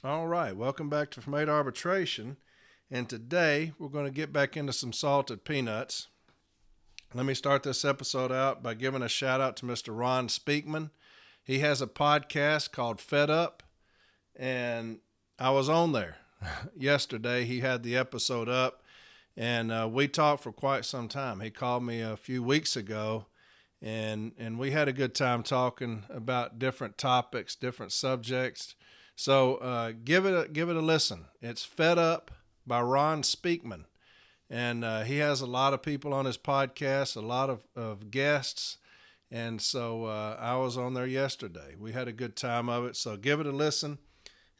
All right, welcome back to From Arbitration. And today we're going to get back into some salted peanuts. Let me start this episode out by giving a shout out to Mr. Ron Speakman. He has a podcast called Fed Up, and I was on there yesterday. He had the episode up, and we talked for quite some time. He called me a few weeks ago, and we had a good time talking about different topics, different subjects. So give it a listen. It's Fed Up by Ron Speakman. And he has a lot of people on his podcast, a lot of guests. And so I was on there yesterday. We had a good time of it. So give it a listen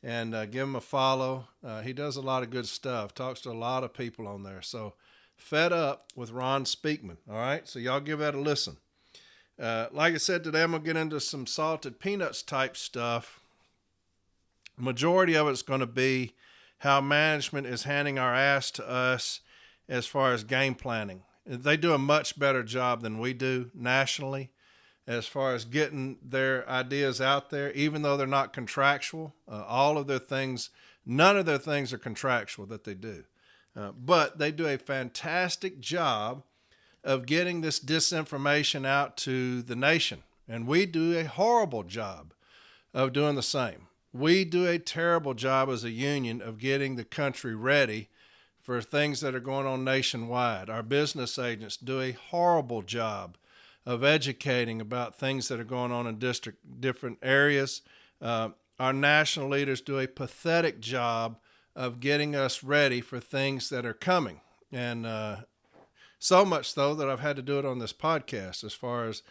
and give him a follow. He does a lot of good stuff, talks to a lot of people on there. So Fed Up with Ron Speakman. All right, so y'all give that a listen. Like I said, today I'm going to get into some salted peanuts type stuff. Majority of it's going to be how management is handing our ass to us as far as game planning. They do a much better job than we do nationally as far as getting their ideas out there, even though they're not contractual. All of their things, none of their things are contractual that they do. But they do a fantastic job of getting this disinformation out to the nation. And we do a horrible job of doing the same. We do a terrible job as a union of getting the country ready for things that are going on nationwide. Our business agents do a horrible job of educating about things that are going on in different areas. Our national leaders do a pathetic job of getting us ready for things that are coming. And so much so that I've had to do it on this podcast as far as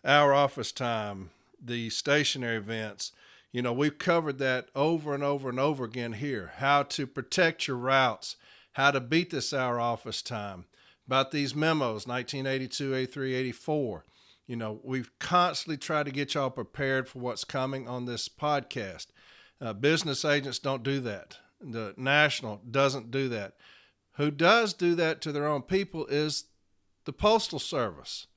our office time, the stationary events. You know, we've covered that over and over and over again here. How to protect your routes, how to beat this hour office time, about these memos, 1982, 83, 84. You know, we've constantly tried to get y'all prepared for what's coming on this podcast. Business agents don't do that. The national doesn't do that. Who does do that to their own people is the Postal Service.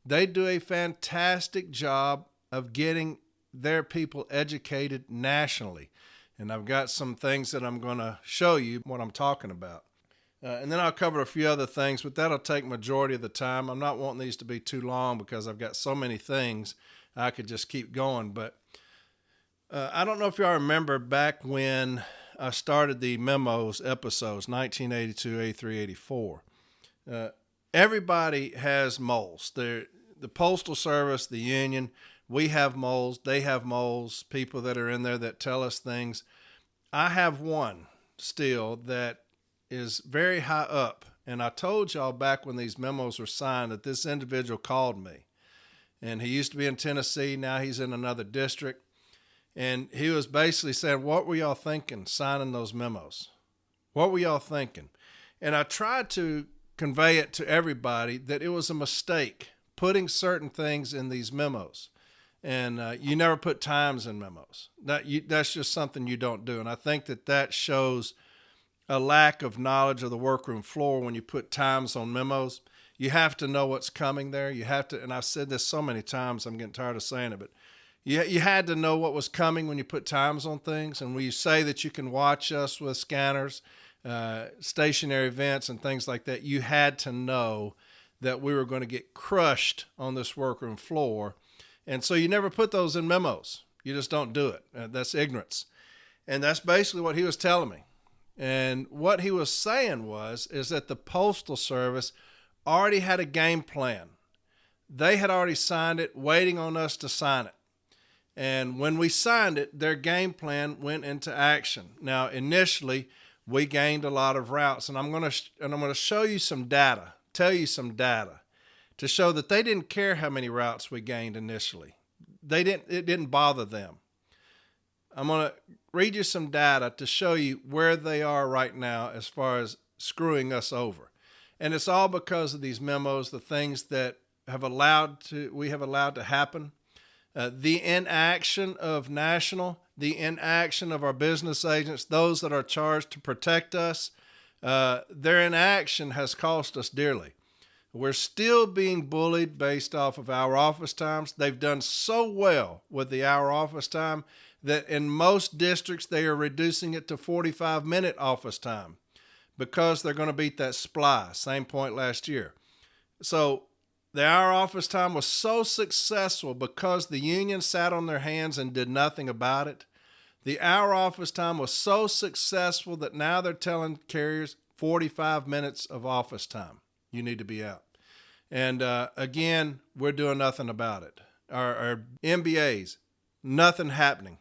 They do a fantastic job of getting their people educated nationally. And I've got some things that I'm going to show you what I'm talking about. And then I'll cover a few other things, but that'll take majority of the time. I'm not wanting these to be too long because I've got so many things I could just keep going. But I don't know if y'all remember back when I started the memos episodes, 1982, 83, 84. Everybody has moles. The Postal Service, the union, we have moles, they have moles, people that are in there that tell us things. I have one still that is very high up. And I told y'all back when these memos were signed that this individual called me. And he used to be in Tennessee. Now he's in another district. And he was basically saying, what were y'all thinking signing those memos? What were y'all thinking? And I tried to convey it to everybody that it was a mistake putting certain things in these memos. And you never put times in memos. That's just something you don't do. And I think that shows a lack of knowledge of the workroom floor when you put times on memos. You have to know what's coming there. You have to, and I've said this so many times, I'm getting tired of saying it, but you had to know what was coming when you put times on things. And when you say that you can watch us with scanners, stationary events and things like that, you had to know that we were going to get crushed on this workroom floor. And so you never put those in memos. You just don't do it. That's ignorance. And that's basically what he was telling me. And what he was saying is that the Postal Service already had a game plan. They had already signed it, waiting on us to sign it. And when we signed it, their game plan went into action. Now, initially, we gained a lot of routes, and I'm going to show you some data, tell you some data, to show that they didn't care how many routes we gained initially. It didn't bother them. I'm going to read you some data to show you where they are right now as far as screwing us over. And it's all because of these memos, the things that we have allowed to happen. The inaction of national, the inaction of our business agents, those that are charged to protect us, their inaction has cost us dearly. We're still being bullied based off of our office times. They've done so well with the hour office time that in most districts they are reducing it to 45-minute office time because they're going to beat that SPLY, same point last year. So the hour office time was so successful because the union sat on their hands and did nothing about it. The hour office time was so successful that now they're telling carriers 45 minutes of office time. You need to be out. And again, we're doing nothing about it. Our MBAs, nothing happening.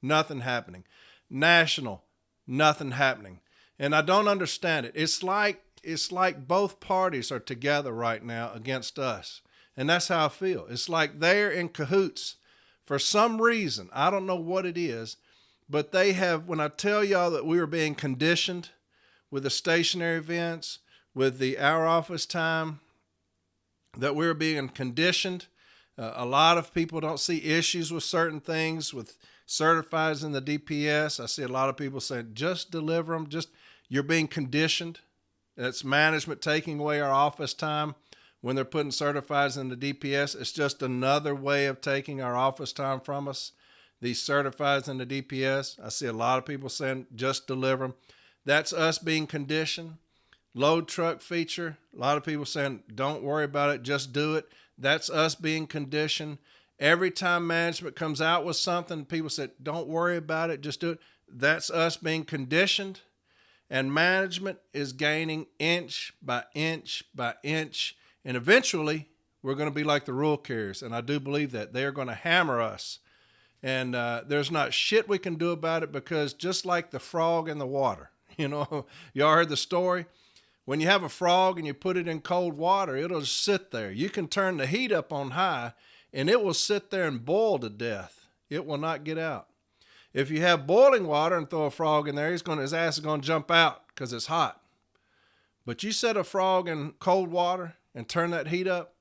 Nothing happening. National, nothing happening. And I don't understand it. It's like both parties are together right now against us. And that's how I feel. It's like they're in cahoots for some reason. I don't know what it is, but they have, when I tell y'all that we were being conditioned with the stationary events, with the hour office time, that we're being conditioned. A lot of people don't see issues with certain things, with certifieds in the DPS. I see a lot of people saying, just deliver them. You're being conditioned. It's management taking away our office time when they're putting certifieds in the DPS. It's just another way of taking our office time from us. These certifieds in the DPS, I see a lot of people saying, just deliver them. That's us being conditioned. Load truck feature, a lot of people saying, don't worry about it, just do it. That's us being conditioned. Every time management comes out with something, people say, don't worry about it, just do it. That's us being conditioned. And management is gaining inch by inch by inch. And eventually, we're going to be like the rural carriers. And I do believe that. They are going to hammer us. And there's not shit we can do about it, because just like the frog in the water, y'all heard the story? When you have a frog and you put it in cold water, it'll just sit there. You can turn the heat up on high and it will sit there and boil to death. It will not get out. If you have boiling water and throw a frog in there, his ass is going to jump out because it's hot. But you set a frog in cold water and turn that heat up,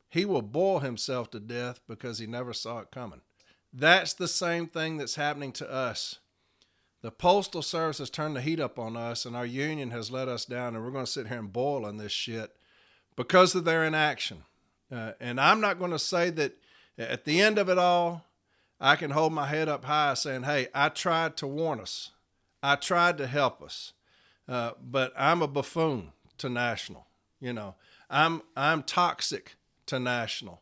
he will boil himself to death because he never saw it coming. That's the same thing that's happening to us. The Postal Service has turned the heat up on us, and our union has let us down, and we're going to sit here and boil on this shit because of their inaction. And I'm not going to say that at the end of it all, I can hold my head up high saying, hey, I tried to warn us. I tried to help us. But I'm a buffoon to National. I'm toxic to National.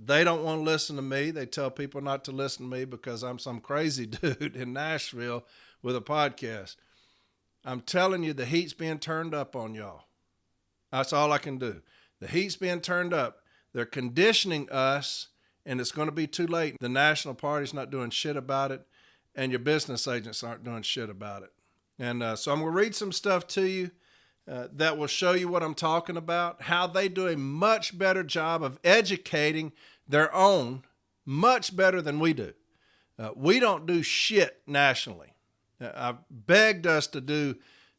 They don't want to listen to me. They tell people not to listen to me because I'm some crazy dude in Nashville with a podcast. I'm telling you, the heat's being turned up on y'all. That's all I can do. The heat's being turned up. They're conditioning us, and it's going to be too late. The National Party's not doing shit about it, and your business agents aren't doing shit about it. And so I'm going to read some stuff to you that will show you what I'm talking about, how they do a much better job of educating their own, much better than we do. We don't do shit nationally. I've begged us to do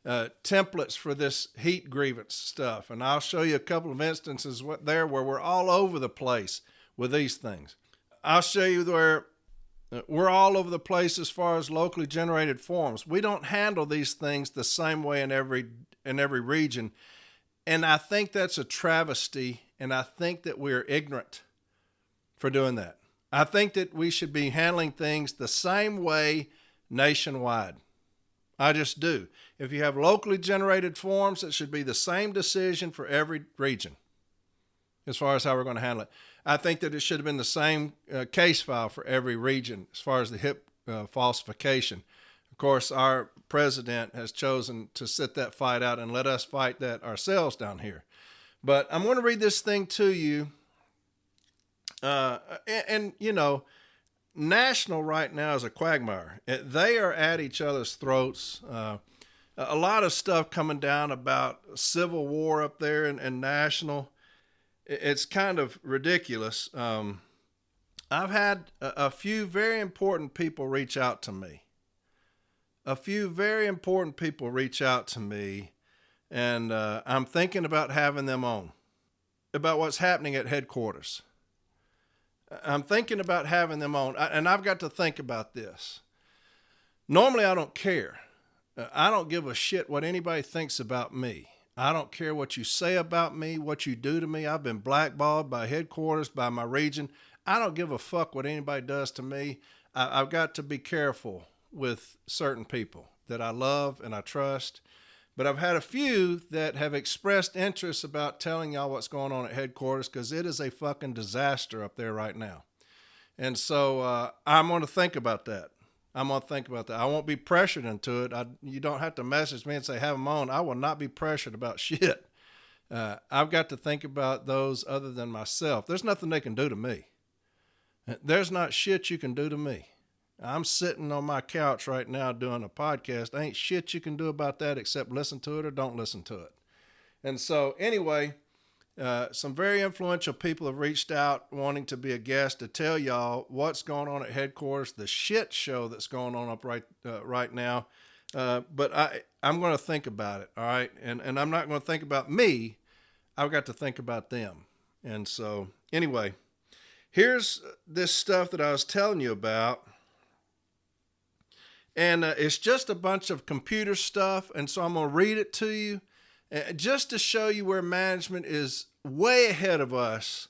templates for this heat grievance stuff, and I'll show you a couple of instances where we're all over the place with these things. I'll show you where we're all over the place as far as locally generated forms. We don't handle these things the same way in every region. And I think that's a travesty, and I think that we're ignorant for doing that. I think that we should be handling things the same way nationwide. I just do. If you have locally generated forms, it should be the same decision for every region as far as how we're going to handle it. I think that it should have been the same case file for every region as far as the HIP falsification. Of course, our president has chosen to sit that fight out and let us fight that ourselves down here. But I'm going to read this thing to you. National right now is a quagmire. They are at each other's throats. A lot of stuff coming down about civil war up there in National. It's kind of ridiculous. I've had a few very important people reach out to me. And I'm thinking about having them on, about what's happening at headquarters. I'm thinking about having them on, and I've got to think about this. Normally, I don't care. I don't give a shit what anybody thinks about me. I don't care what you say about me, what you do to me. I've been blackballed by headquarters, by my region. I don't give a fuck what anybody does to me. I've got to be careful with certain people that I love and I trust. But I've had a few that have expressed interest about telling y'all what's going on at headquarters, because it is a fucking disaster up there right now. And so I'm going to think about that. I won't be pressured into it. You don't have to message me and say, have them on. I will not be pressured about shit. I've got to think about those other than myself. There's nothing they can do to me. There's not shit you can do to me. I'm sitting on my couch right now doing a podcast. Ain't shit you can do about that except listen to it or don't listen to it. And so anyway, some very influential people have reached out wanting to be a guest to tell y'all what's going on at headquarters, the shit show that's going on up right now. But I'm going to think about it, all right? And I'm not going to think about me. I've got to think about them. And so anyway, here's this stuff that I was telling you about. And it's just a bunch of computer stuff. And so I'm going to read it to you just to show you where management is way ahead of us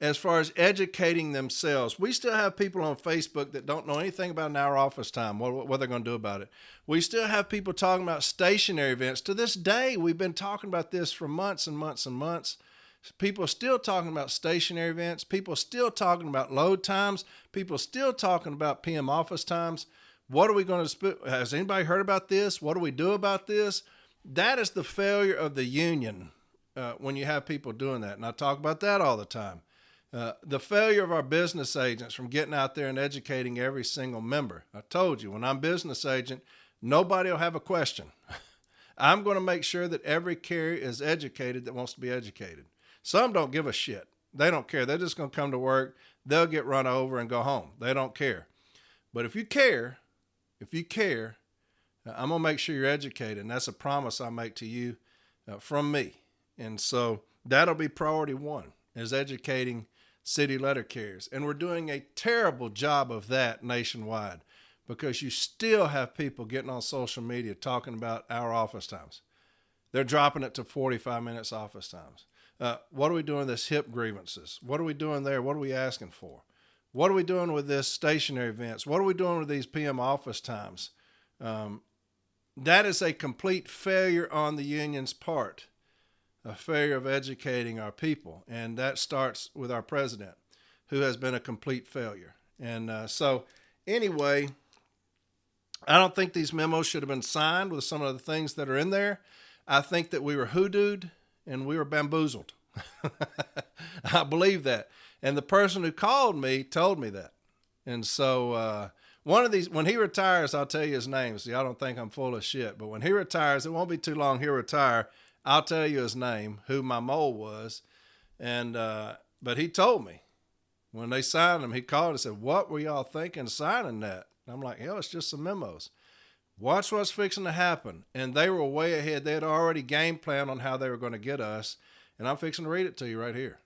as far as educating themselves. We still have people on Facebook that don't know anything about an hour office time, what they're going to do about it. We still have people talking about stationary events. To this day, we've been talking about this for months and months and months. People are still talking about stationary events. People are still talking about load times. People are still talking about PM office times. What are we going to has anybody heard about this? What do we do about this? That is the failure of the union when you have people doing that. And I talk about that all the time. The failure of our business agents from getting out there and educating every single member. I told you, when I'm business agent, nobody will have a question. I'm going to make sure that every carrier is educated that wants to be educated. Some don't give a shit. They don't care. They're just going to come to work. They'll get run over and go home. They don't care. But if you care, I'm going to make sure you're educated. And that's a promise I make to you from me. And so that'll be priority one, is educating city letter carriers. And we're doing a terrible job of that nationwide, because you still have people getting on social media talking about our office times. They're dropping it to 45 minutes office times. What are we doing with this HIP grievances? What are we doing there? What are we asking for? What are we doing with this stationary events? What are we doing with these PM office times? That is a complete failure on the union's part, a failure of educating our people. And that starts with our president, who has been a complete failure. And so anyway, I don't think these memos should have been signed with some of the things that are in there. I think that we were hoodooed and we were bamboozled. I believe that. And the person who called me told me that. And so one of these, when he retires, I'll tell you his name. See, I don't think I'm full of shit. But when he retires, it won't be too long, he'll retire. I'll tell you his name, who my mole was. And but he told me. When they signed him, he called and said, what were y'all thinking signing that? And I'm like, hell, it's just some memos. Watch what's fixing to happen. And they were way ahead. They had already game planned on how they were going to get us. And I'm fixing to read it to you right here.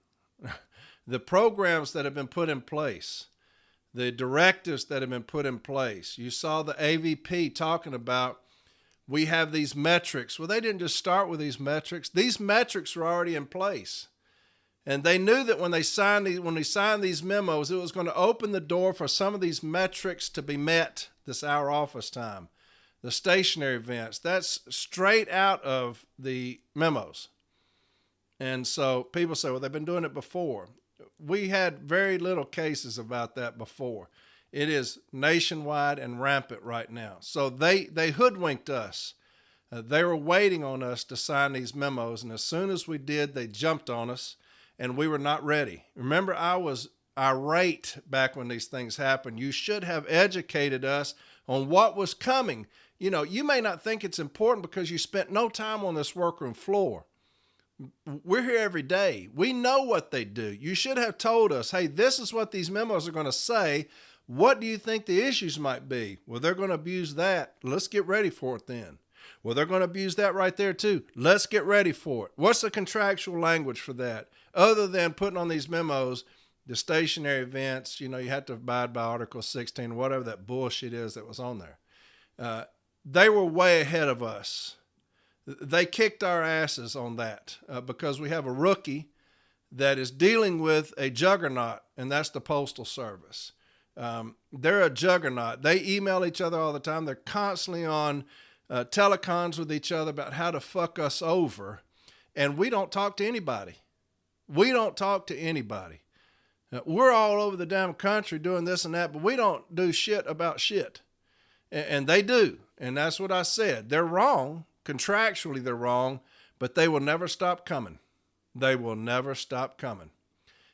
The programs that have been put in place, the directives that have been put in place. You saw the AVP talking about, we have these metrics. Well, they didn't just start with these metrics. These metrics were already in place. And they knew that when they signed these memos, it was going to open the door for some of these metrics to be met this hour office time. The stationary events, that's straight out of the memos. And so people say, well, they've been doing it before. We had very little cases about that before. It is nationwide and rampant right now. So they hoodwinked us. They were waiting on us to sign these memos. And as soon as we did, they jumped on us and we were not ready. Remember, I was irate back when these things happened. You should have educated us on what was coming. You know, you may not think it's important because you spent no time on this workroom floor. We're here every day. We know what they do. You should have told us, hey, this is what these memos are going to say. What do you think the issues might be? Well, they're going to abuse that. Let's get ready for it then. Well, they're going to abuse that right there too. Let's get ready for it. What's the contractual language for that? Other than putting on these memos, the stationary events, you know, you have to abide by Article 16, whatever that bullshit is that was on there. They were way ahead of us. They kicked our asses on that because we have a rookie that is dealing with a juggernaut, and that's the Postal Service. They're a juggernaut. They email each other all the time. They're constantly on telecons with each other about how to fuck us over. And we don't talk to anybody. We don't talk to anybody. We're all over the damn country doing this and that, but we don't do shit about shit. And they do. And that's what I said. They're wrong. Contractually, they're wrong, but they will never stop coming. They will never stop coming.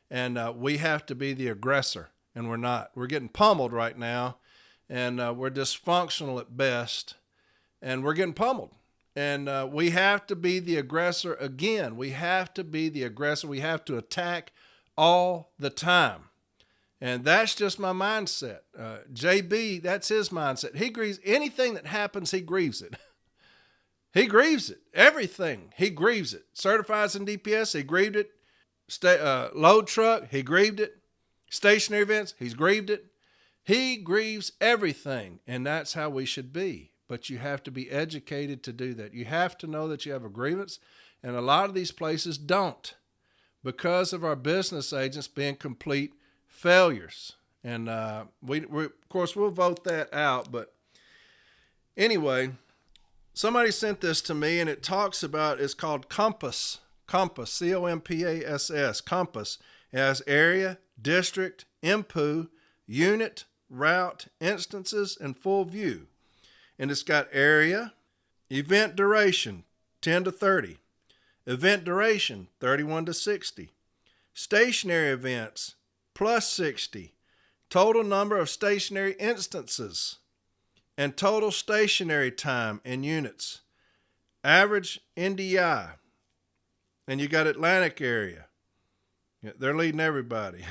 And we have to be the aggressor, and we're not. We're getting pummeled right now, and we're dysfunctional at best, and we're getting pummeled. And we have to be the aggressor again. We have to be the aggressor. We have to attack all the time. And that's just my mindset. JB, that's his mindset. He grieves anything that happens, he grieves it. He grieves it. Everything, he grieves it. Certifies in DPS, he grieved it. Load truck, he grieved it. Stationary events, he's grieved it. He grieves everything, and that's how we should be. But you have to be educated to do that. You have to know that you have a grievance, and a lot of these places don't, because of our business agents being complete failures. And we of course, we'll vote that out. But anyway, somebody sent this to me, and it talks about, it's called Compass, COMPASS, Compass. It has area, district, IMPU, unit, route, instances, and full view. And it's got area, event duration, 10 to 30. Event duration, 31 to 60. Stationary events, plus 60. Total number of stationary instances and total stationary time in units. Average NDI. And you got Atlantic area. They're leading everybody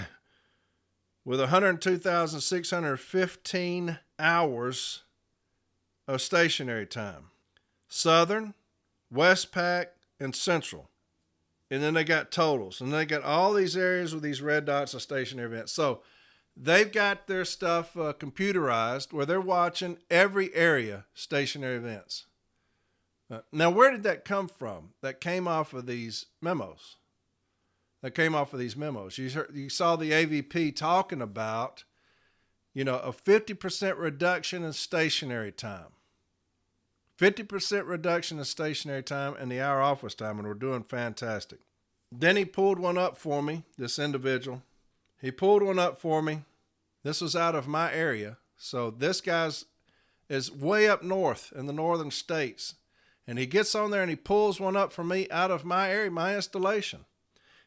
with 102,615 hours of stationary time. Southern, Westpac, and Central. And then they got totals. And they got all these areas with these red dots of stationary events. So they've got their stuff computerized where they're watching every area stationary events. Now, where did that come from? That came off of these memos. You saw the AVP talking about, a 50% reduction in stationary time. 50% reduction in stationary time and the hour office time, and we're doing fantastic. Then he pulled one up for me, this individual. He pulled one up for me. This was out of my area. So this guy's is way up north in the northern states. And he gets on there and he pulls one up for me out of my area, my installation.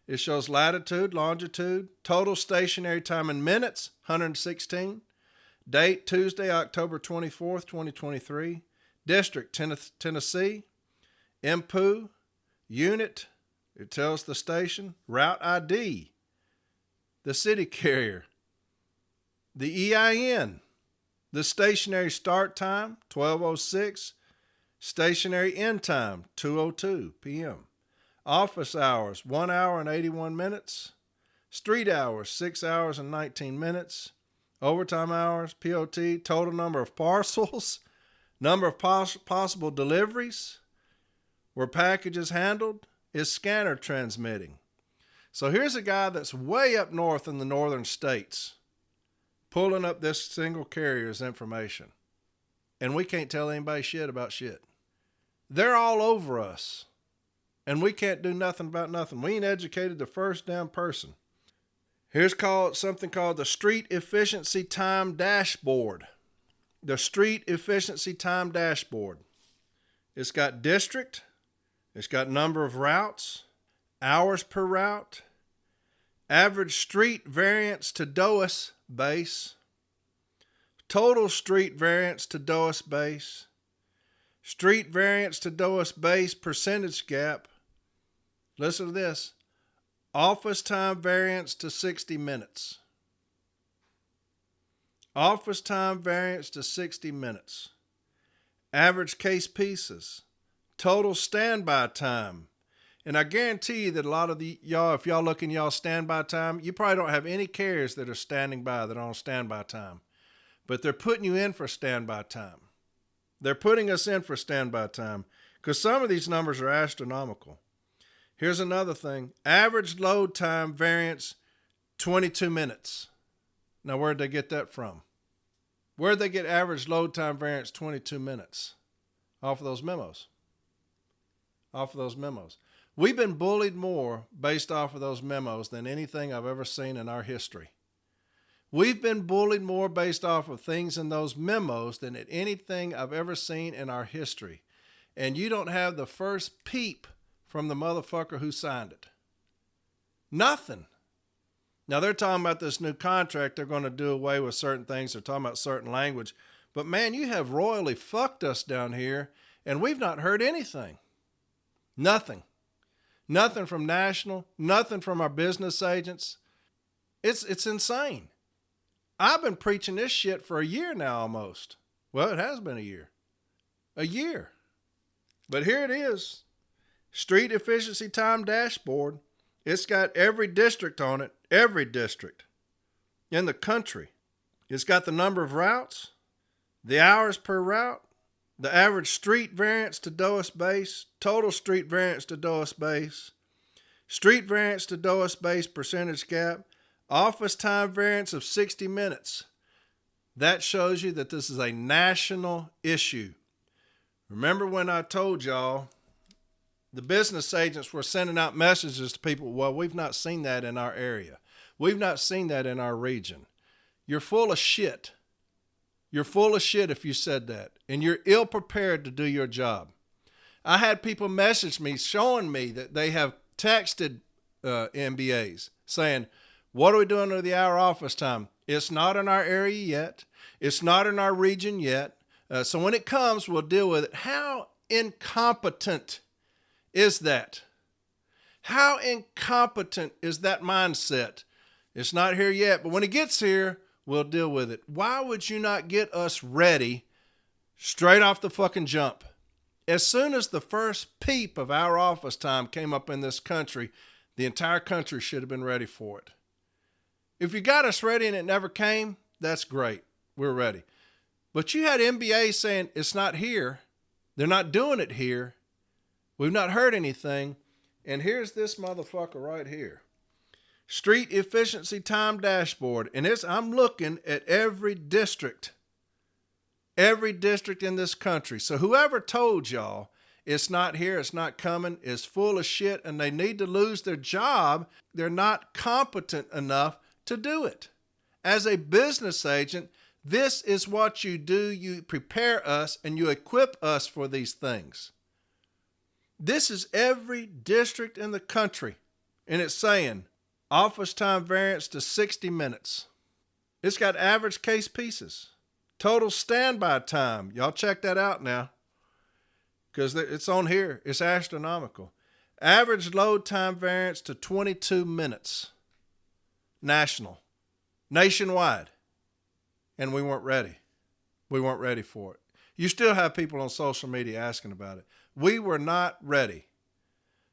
It shows latitude, longitude, total stationary time in minutes, 116. Date, Tuesday, October 24th, 2023. District, Tennessee. IMPU, unit, it tells the station. Route ID, the city carrier. The EIN, the stationary start time, 12:06. Stationary end time, 2:02 p.m. Office hours, 1 hour and 81 minutes. Street hours, 6 hours and 19 minutes. Overtime hours, POT, total number of parcels, number of possible deliveries, where packages handled, is scanner transmitting. So here's a guy that's way up north in the northern states pulling up this single carrier's information. And we can't tell anybody shit about shit. They're all over us. And we can't do nothing about nothing. We ain't educated the first damn person. Here's something called the Street Efficiency Time Dashboard. The Street Efficiency Time Dashboard. It's got district. It's got number of routes, hours per route, average street variance to DOAS base, total street variance to DOAS base, street variance to DOAS base percentage gap. Listen to this. Office time variance to 60 minutes. Office time variance to 60 minutes. Average case pieces. Total standby time. And I guarantee you that a lot of y'all, if y'all look in y'all standby time, you probably don't have any carriers that are standing by that are on standby time. But they're putting you in for standby time. They're putting us in for standby time because some of these numbers are astronomical. Here's another thing. Average load time variance, 22 minutes. Now, where'd they get that from? Where'd they get average load time variance 22 minutes? Off of those memos. Off of those memos. We've been bullied more based off of those memos than anything I've ever seen in our history. We've been bullied more based off of things in those memos than at anything I've ever seen in our history. And you don't have the first peep from the motherfucker who signed it. Nothing. Now, they're talking about this new contract. They're going to do away with certain things. They're talking about certain language. But, man, you have royally fucked us down here, and we've not heard anything. Nothing. Nothing from national. Nothing from our business agents. It's insane. I've been preaching this shit for a year now almost. Well, it has been a year. A year. But here it is. Street Efficiency Time Dashboard. It's got every district on it. Every district in the country. It's got the number of routes, the hours per route, the average street variance to DOAS base, total street variance to DOAS base, street variance to DOAS base percentage gap, office time variance of 60 minutes. That shows you that this is a national issue. Remember when I told y'all the business agents were sending out messages to people, well, we've not seen that in our area. We've not seen that in our region. You're full of shit. You're full of shit if you said that. And you're ill prepared to do your job. I had people message me showing me that they have texted MBAs saying, what are we doing with the hour office time? It's not in our area yet. It's not in our region yet. So when it comes, we'll deal with it. How incompetent is that? How incompetent is that mindset? It's not here yet, but when it gets here, we'll deal with it. Why would you not get us ready straight off the fucking jump? As soon as the first peep of our office time came up in this country, the entire country should have been ready for it. If you got us ready and it never came, that's great. We're ready. But you had MBA saying it's not here. They're not doing it here. We've not heard anything. And here's this motherfucker right here. Street Efficiency Time Dashboard. And I'm looking at every district in this country. So whoever told y'all it's not here, it's not coming, is full of shit, and they need to lose their job. They're not competent enough to do it. As a business agent, this is what you do. You prepare us and you equip us for these things. This is every district in the country, and it's saying office time variance to 60 minutes. It's got average case pieces, total standby time. Y'all check that out now, because it's on here. It's astronomical. Average load time variance to 22 minutes. Nationwide. And we weren't ready. We weren't ready for it. You still have people on social media asking about it. We were not ready.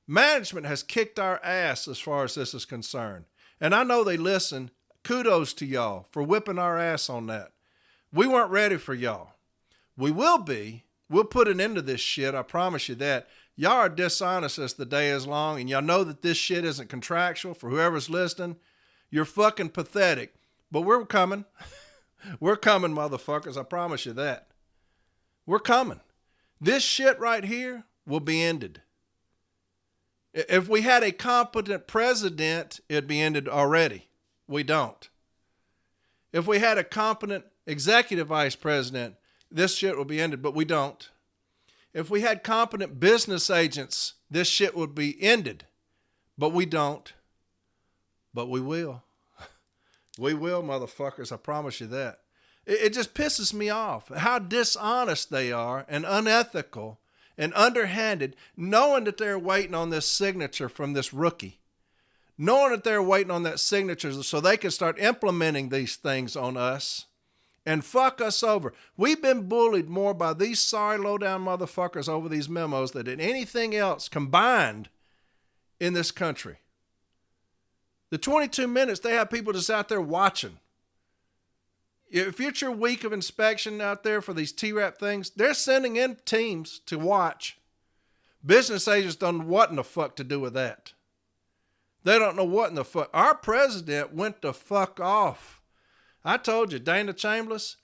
Management has kicked our ass as far as this is concerned. And I know they listen. Kudos to y'all for whipping our ass on that. We weren't ready for y'all. We will be. We'll put an end to this shit. I promise you that. Y'all are dishonest as the day is long. And y'all know that this shit isn't contractual. For whoever's listening, you're fucking pathetic. But we're coming. We're coming, motherfuckers. I promise you that. We're coming. This shit right here will be ended. If we had a competent president, it'd be ended already. We don't. If we had a competent executive vice president, this shit would be ended, but we don't. If we had competent business agents, this shit would be ended, but we don't. But we will. We will, motherfuckers. I promise you that. It just pisses me off how dishonest they are and unethical and underhanded, knowing that they're waiting on this signature from this rookie, knowing that they're waiting on that signature so they can start implementing these things on us and fuck us over. We've been bullied more by these sorry low-down motherfuckers over these memos than anything else combined in this country. The 22 minutes, they have people just out there watching. If it's your week of inspection out there for these TRAP things, they're sending in teams to watch. Business agents don't know what in the fuck to do with that. They don't know what in the fuck. Our president went the fuck off I told you, Dana Chambliss,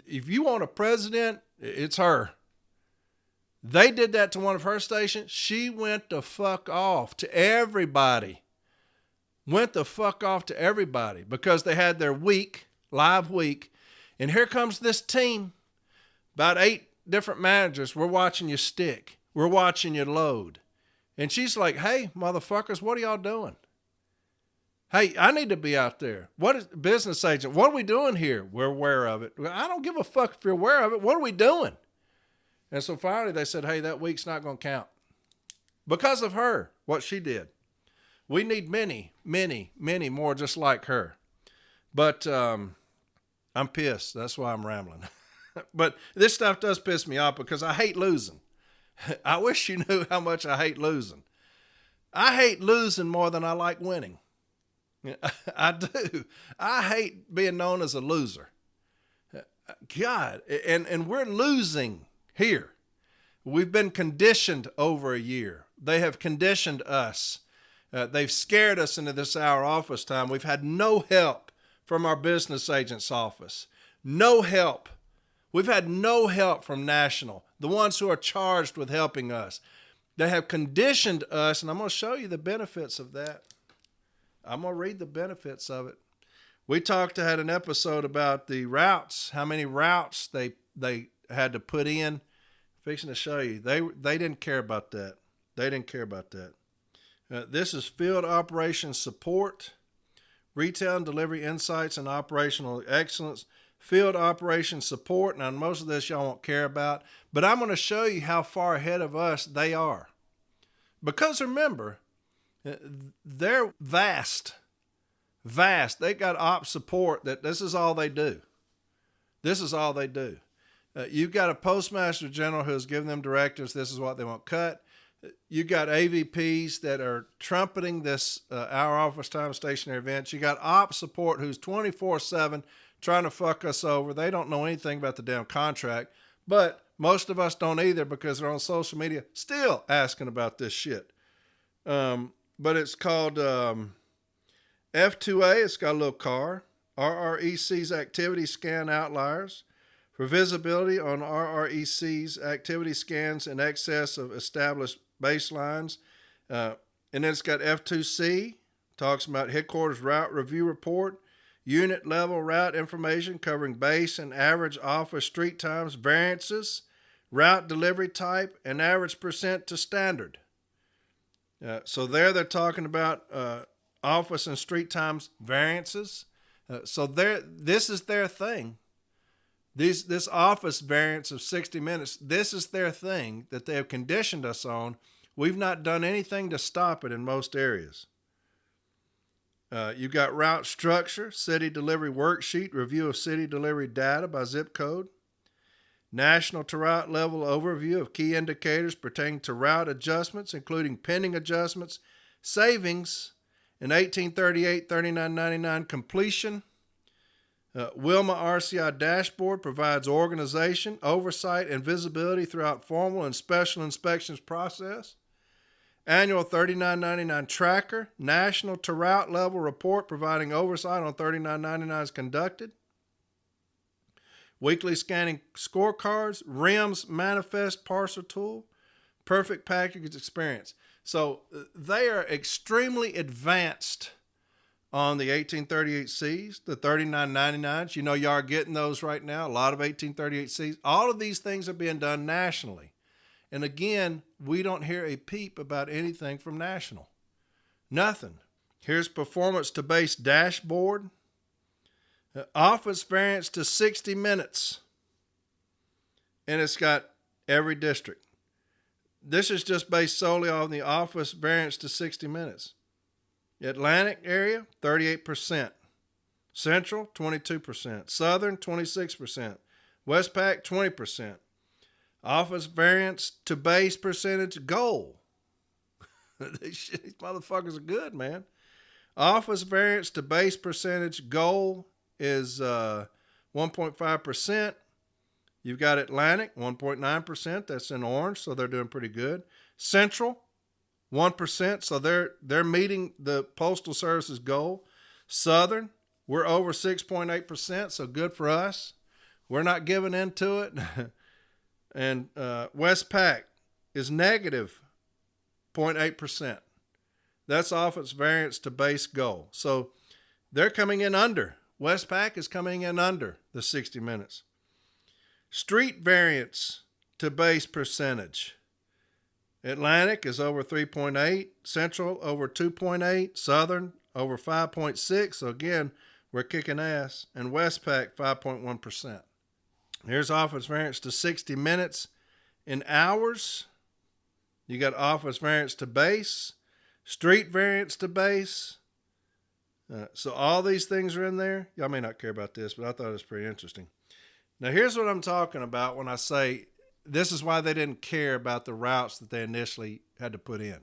if you want a president, it's her. They did that to one of her stations. She went the fuck off to everybody. Went the fuck off to everybody because they had their live week. And here comes this team, about 8 different managers. We're watching you stick. We're watching you load. And she's like, hey, motherfuckers, what are y'all doing? Hey, I need to be out there. What is business agent? What are we doing here? We're aware of it. I don't give a fuck if you're aware of it. What are we doing? And so finally they said, hey, that week's not going to count. Because of her, what she did. We need many, many, many more just like her. But I'm pissed. That's why I'm rambling. But this stuff does piss me off because I hate losing. I wish you knew how much I hate losing. I hate losing more than I like winning. I do. I hate being known as a loser. God, and we're losing here. We've been conditioned over a year. They have conditioned us. They've scared us into this hour office time. We've had no help from our business agent's office. No help. We've had no help from National, the ones who are charged with helping us. They have conditioned us, and I'm going to show you the benefits of that. I'm going to read the benefits of it. We had an episode about the routes, how many routes they had to put in. Fixing to show you. They didn't care about that. They didn't care about that. This is field operations support, retail and delivery insights and operational excellence, field operations support. Now, most of this y'all won't care about, but I'm going to show you how far ahead of us they are. Because remember, they're vast. They got ops support that this is all they do. This is all they do. You've got a postmaster general who's giving them directives. This is what they want cut. You got AVPs that are trumpeting this hour office time stationary events. You got ops support who's 24/7 trying to fuck us over. They don't know anything about the damn contract, but most of us don't either because they're on social media still asking about this shit. But it's called F2A. It's got a little car. RREC's activity scan outliers. For visibility on RREC's activity scans in excess of established baselines. And then it's got F2C, talks about headquarters route review report, unit level route information covering base and average office street times, variances, route delivery type, and average percent to standard. So they're talking about office and street times variances. So this is their thing. This office variance of 60 minutes, this is their thing that they have conditioned us on. We've not done anything to stop it in most areas. You've got route structure, city delivery worksheet, review of city delivery data by zip code, national to route level overview of key indicators pertaining to route adjustments, including pending adjustments, savings in 1838, 39.99 completion. Wilma RCI dashboard provides organization, oversight, and visibility throughout formal and special inspections process. Annual $39.99 tracker, national to route level report providing oversight on $39.99 is conducted. Weekly scanning scorecards, RIMS manifest parser tool, perfect package experience. So they are extremely advanced on the 1838Cs, the 39.99s. You know, y'all are getting those right now. A lot of 1838Cs. All of these things are being done nationally. And again, we don't hear a peep about anything from National. Nothing. Here's performance to base dashboard. Office variance to 60 minutes. And it's got every district. This is just based solely on the office variance to 60 minutes. Atlantic area, 38%. Central, 22%. Southern, 26%. Westpac, 20%. Office variance to base percentage goal. These motherfuckers are good, man. Office variance to base percentage goal is 1.5%. You've got Atlantic, 1.9%. That's in orange, so they're doing pretty good. Central, 1%, so they're meeting the Postal Service's goal. Southern, We're over 6.8%, so good for us. We're not giving into it. And Westpac is negative 0.8%. That's off its variance to base goal. So they're coming in under. Westpac is coming in under the 60 minutes. Street variance to base percentage. Atlantic is over 3.8, Central over 2.8, Southern over 5.6. So again, we're kicking ass. And Westpac 5.1%. Here's office variance to 60 minutes. In hours, you got office variance to base, street variance to base. So all these things are in there. Y'all may not care about this, but I thought it was pretty interesting. Now, here's what I'm talking about when I say this is why they didn't care about the routes that they initially had to put in.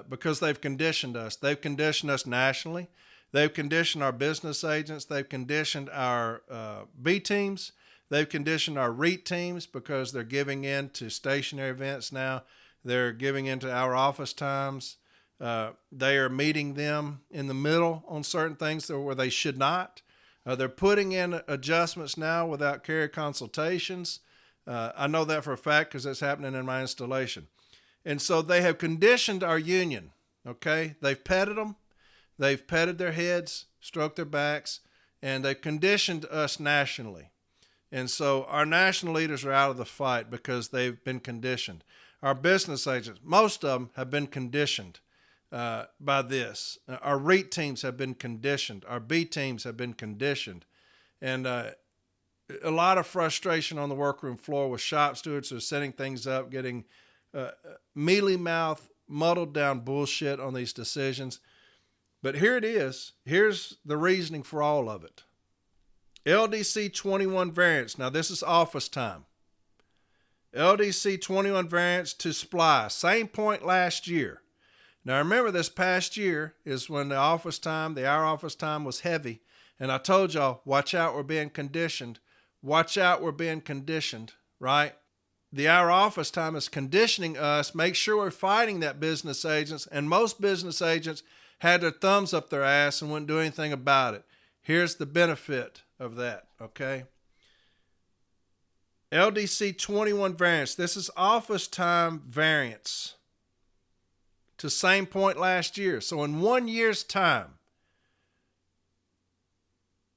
Because they've conditioned us. They've conditioned us nationally. They've conditioned our business agents. They've conditioned our B teams. They've conditioned our REIT teams because they're giving in to stationary events now. They're giving into our office times. They are meeting them in the middle on certain things where they should not. They're putting in adjustments now without carrier consultations. I know that for a fact because it's happening in my installation. And so they have conditioned our union, okay? They've petted them. They've petted their heads, stroked their backs, and they've conditioned us nationally. And so our national leaders are out of the fight because they've been conditioned. Our business agents, most of them have been conditioned by this. Our REIT teams have been conditioned. Our B teams have been conditioned. And a lot of frustration on the workroom floor with shop stewards who are setting things up, getting mealy-mouthed, muddled down bullshit on these decisions. But here it is. Here's the reasoning for all of it. LDC 21 variance. Now, this is office time. LDC 21 variance to SPLY. Same point last year. Now, remember, this past year is when the office time, the hour office time was heavy. And I told y'all, watch out, we're being conditioned. Watch out, we're being conditioned, right? The hour office time is conditioning us. Make sure we're fighting that business agents. And most business agents had their thumbs up their ass and wouldn't do anything about it. Here's the benefit of that, okay? LDC 21 variance. This is office time variance to same point last year. So in 1 year's time,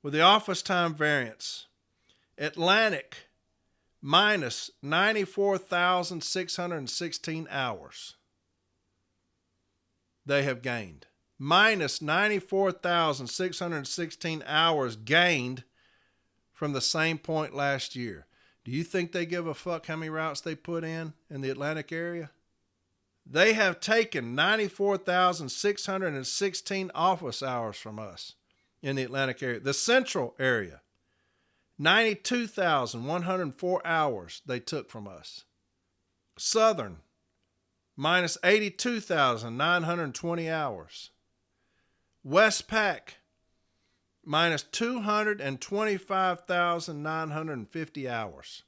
with the office time variance, Atlantic minus 94,616 hours they have gained. Minus 94,616 hours gained from the same point last year. Do you think they give a fuck how many routes they put in the Atlantic area? They have taken 94,616 office hours from us in the Atlantic area. The Central area, 92,104 hours they took from us. Southern, minus 82,920 hours. Westpac, minus 225,950 hours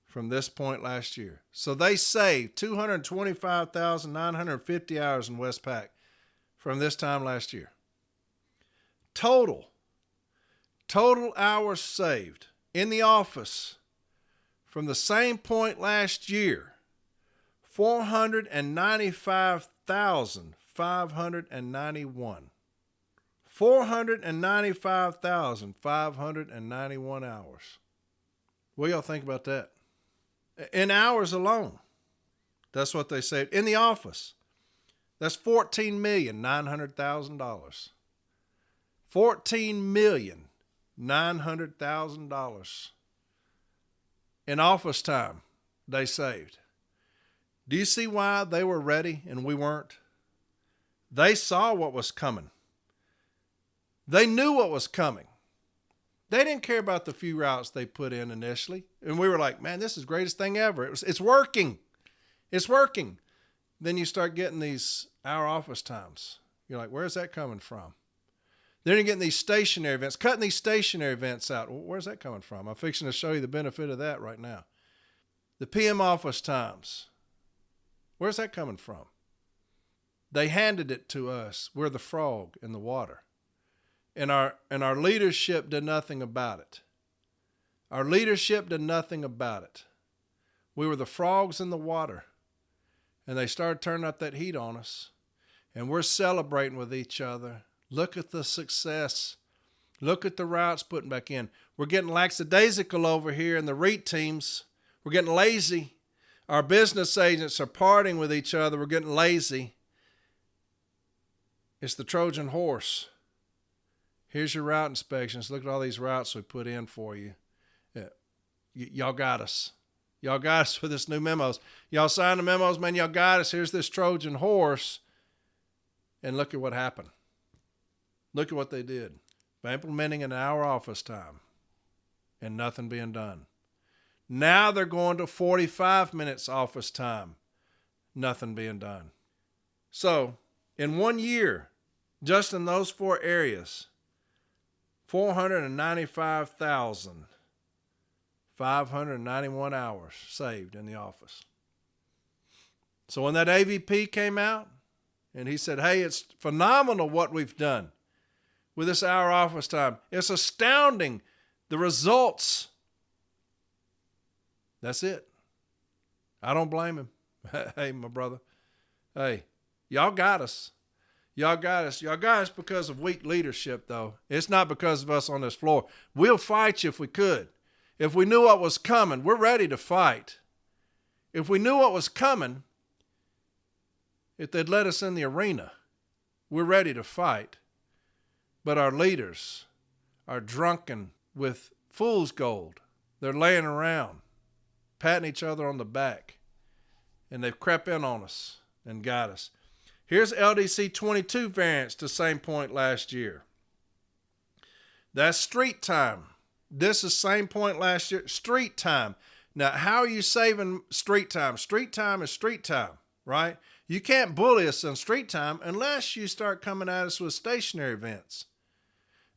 from this point last year. So they saved 225,950 hours in Westpac from this time last year. Total hours saved in the office from the same point last year, 495,591. 495,591 hours. What do y'all think about that? In hours alone, that's what they saved. In the office, that's $14,900,000. $14,900,000 in office time they saved. Do you see why they were ready and we weren't? They saw what was coming. They knew what was coming. They didn't care about the few routes they put in initially. And we were like, man, this is the greatest thing ever. It's working. It's working. Then you start getting these hour office times. You're like, where's that coming from? Then you're getting these stationary events, cutting these stationary events out. Well, where's that coming from? I'm fixing to show you the benefit of that right now. The PM office times. Where's that coming from? They handed it to us. We're the frog in the water. And our leadership did nothing about it. Our leadership did nothing about it. We were the frogs in the water. And they started turning up that heat on us. And we're celebrating with each other. Look at the success. Look at the routes putting back in. We're getting lackadaisical over here in the REIT teams. We're getting lazy. Our business agents are partying with each other. We're getting lazy. It's the Trojan horse. Here's your route inspections. Look at all these routes we put in for you. Yeah. Y'all got us. Y'all got us with this new memos. Y'all signed the memos, man. Y'all got us. Here's this Trojan horse. And look at what happened. Look at what they did. By implementing an hour office time and nothing being done. Now they're going to 45 minutes office time. Nothing being done. So, in 1 year, just in those 4 areas, 495,591 hours saved in the office. So when that AVP came out and he said, hey, it's phenomenal what we've done with this hour office time. It's astounding, the results. That's it. I don't blame him. Hey, my brother. Hey, y'all got us. Y'all got us. Y'all got us because of weak leadership, though. It's not because of us on this floor. We'll fight you if we could. If we knew what was coming, we're ready to fight. If we knew what was coming, if they'd let us in the arena, we're ready to fight. But our leaders are drunken with fool's gold. They're laying around, patting each other on the back, and they've crept in on us and got us. Here's LDC 22 variants to same point last year. That's street time. This is same point last year, street time. Now, how are you saving street time? Street time is street time, right? You can't bully us on street time unless you start coming at us with stationary events.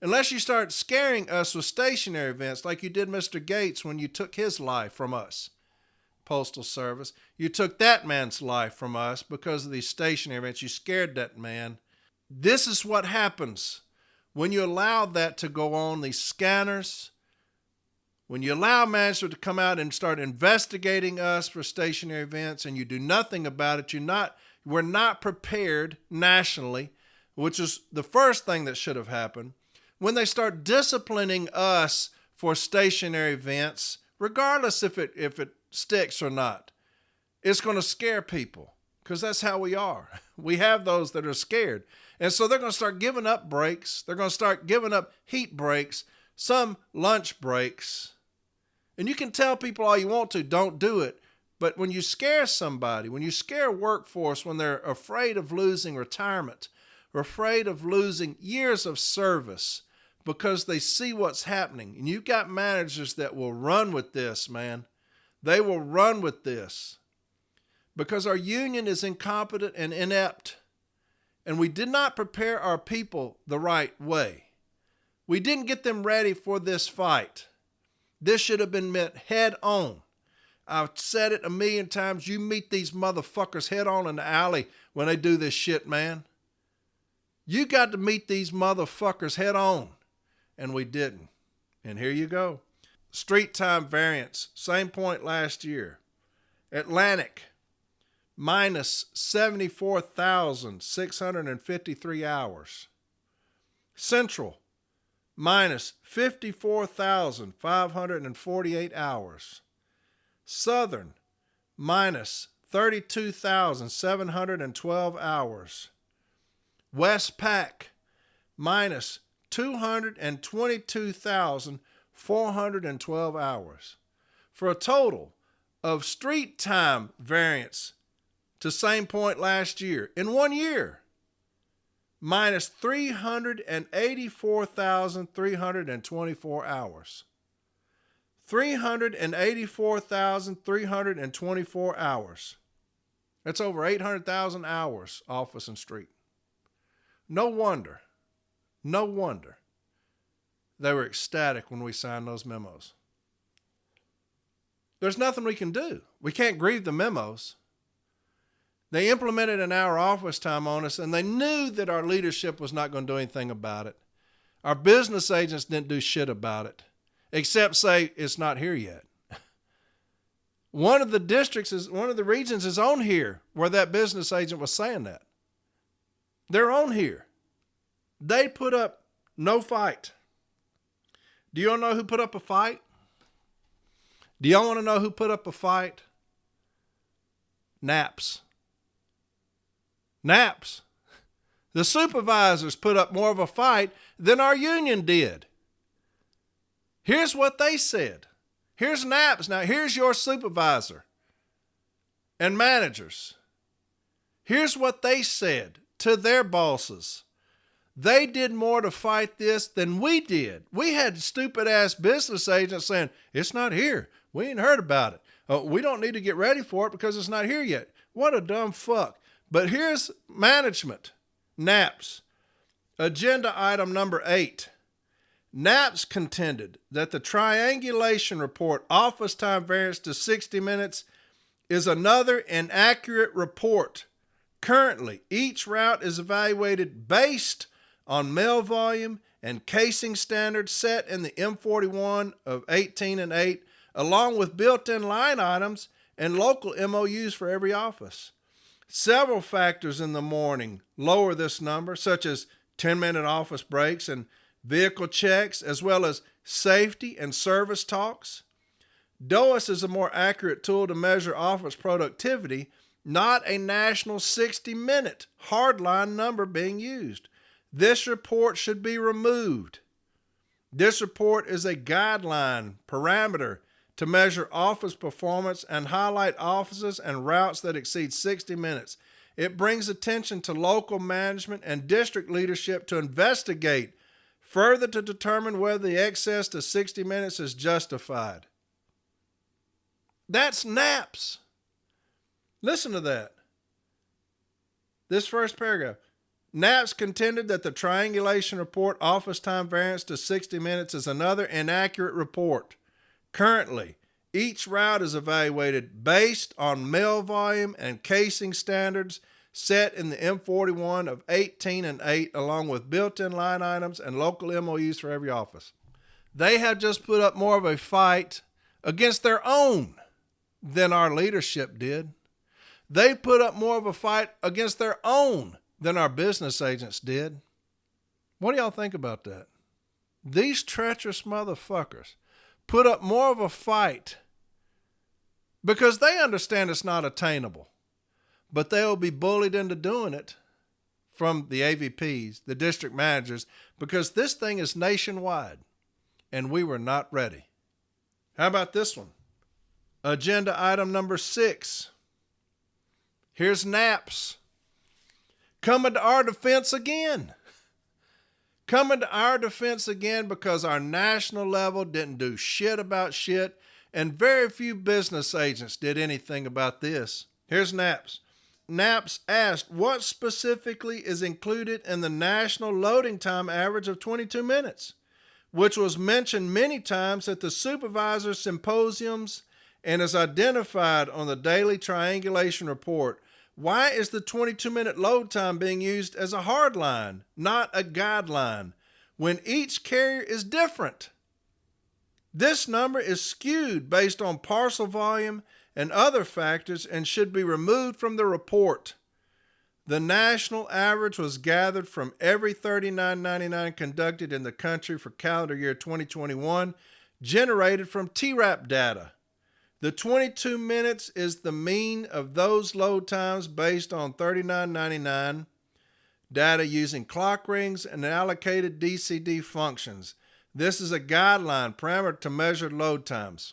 Unless you start scaring us with stationary events like you did Mr. Gates when you took his life from us. Postal Service. You took that man's life from us because of these stationary events. You scared that man. This is what happens when you allow that to go on, these scanners. When you allow management to come out and start investigating us for stationary events and you do nothing about it, we're not prepared nationally, which is the first thing that should have happened. When they start disciplining us for stationary events, regardless if it sticks or not, it's going to scare people because that's how we are. We have those that are scared. And so they're going to start giving up breaks. They're going to start giving up heat breaks, some lunch breaks. And you can tell people all you want to, don't do it. But when you scare somebody, when you scare a workforce, when they're afraid of losing retirement, or afraid of losing years of service because they see what's happening, and you've got managers that will run with this, man. They will run with this because our union is incompetent and inept, and we did not prepare our people the right way. We didn't get them ready for this fight. This should have been met head on. I've said it a million times. You meet these motherfuckers head on in the alley when they do this shit, man. You got to meet these motherfuckers head on, and we didn't. And here you go. Street time variance, same point last year. Atlantic, minus 74,653 hours. Central, minus 54,548 hours. Southern, minus 32,712 hours. West Pac, minus 222,412 hours. For a total of street time variance to same point last year, in 1 year, minus 384,324 hours. 384,324 hours. That's over 800,000 hours, office and street. No wonder they were ecstatic when we signed those memos. There's nothing we can do. We can't grieve the memos. They implemented an hour office time on us, and they knew that our leadership was not going to do anything about it. Our business agents didn't do shit about it, except say it's not here yet. One of the regions is on here where that business agent was saying that. They're on here. They put up no fight. Do y'all know who put up a fight? Do y'all want to know who put up a fight? NAPS. NAPS. The supervisors put up more of a fight than our union did. Here's what they said. Here's NAPS. Now, here's your supervisor and managers. Here's what they said to their bosses. They did more to fight this than we did. We had stupid-ass business agents saying, it's not here. We ain't heard about it. We don't need to get ready for it because it's not here yet. What a dumb fuck. But here's management. NAPS. Agenda item number 8. NAPS contended that the triangulation report office time variance to 60 minutes is another inaccurate report. Currently, each route is evaluated based on mail volume and casing standards set in the M41 of 18 and 8, along with built-in line items and local MOUs for every office. Several factors in the morning lower this number, such as 10-minute office breaks and vehicle checks, as well as safety and service talks. DOAS is a more accurate tool to measure office productivity, not a national 60-minute hardline number being used. This report should be removed. This report is a guideline parameter to measure office performance and highlight offices and routes that exceed 60 minutes. It brings attention to local management and district leadership to investigate further to determine whether the excess to 60 minutes is justified. That's NAPS. Listen to that. This first paragraph. NAPS contended that the triangulation report office time variance to 60 minutes is another inaccurate report. Currently, each route is evaluated based on mail volume and casing standards set in the M41 of 18 and 8, along with built-in line items and local MOUs for every office. They have just put up more of a fight against their own than our leadership did. They put up more of a fight against their own than our business agents did. What do y'all think about that? These treacherous motherfuckers put up more of a fight because they understand it's not attainable, but they will be bullied into doing it from the AVPs, the district managers, because this thing is nationwide and we were not ready. How about this one? Agenda item number 6. Here's NAPS. Coming to our defense again. Coming to our defense again because our national level didn't do shit about shit, and very few business agents did anything about this. Here's NAPS. NAPS asked what specifically is included in the national loading time average of 22 minutes, which was mentioned many times at the supervisor symposiums and is identified on the daily triangulation report. Why is the 22-minute load time being used as a hard line, not a guideline, when each carrier is different? This number is skewed based on parcel volume and other factors and should be removed from the report. The national average was gathered from every 3999 conducted in the country for calendar year 2021, generated from TRAP data. The 22 minutes is the mean of those load times based on 3999 data using clock rings and allocated DCD functions. This is a guideline parameter to measure load times.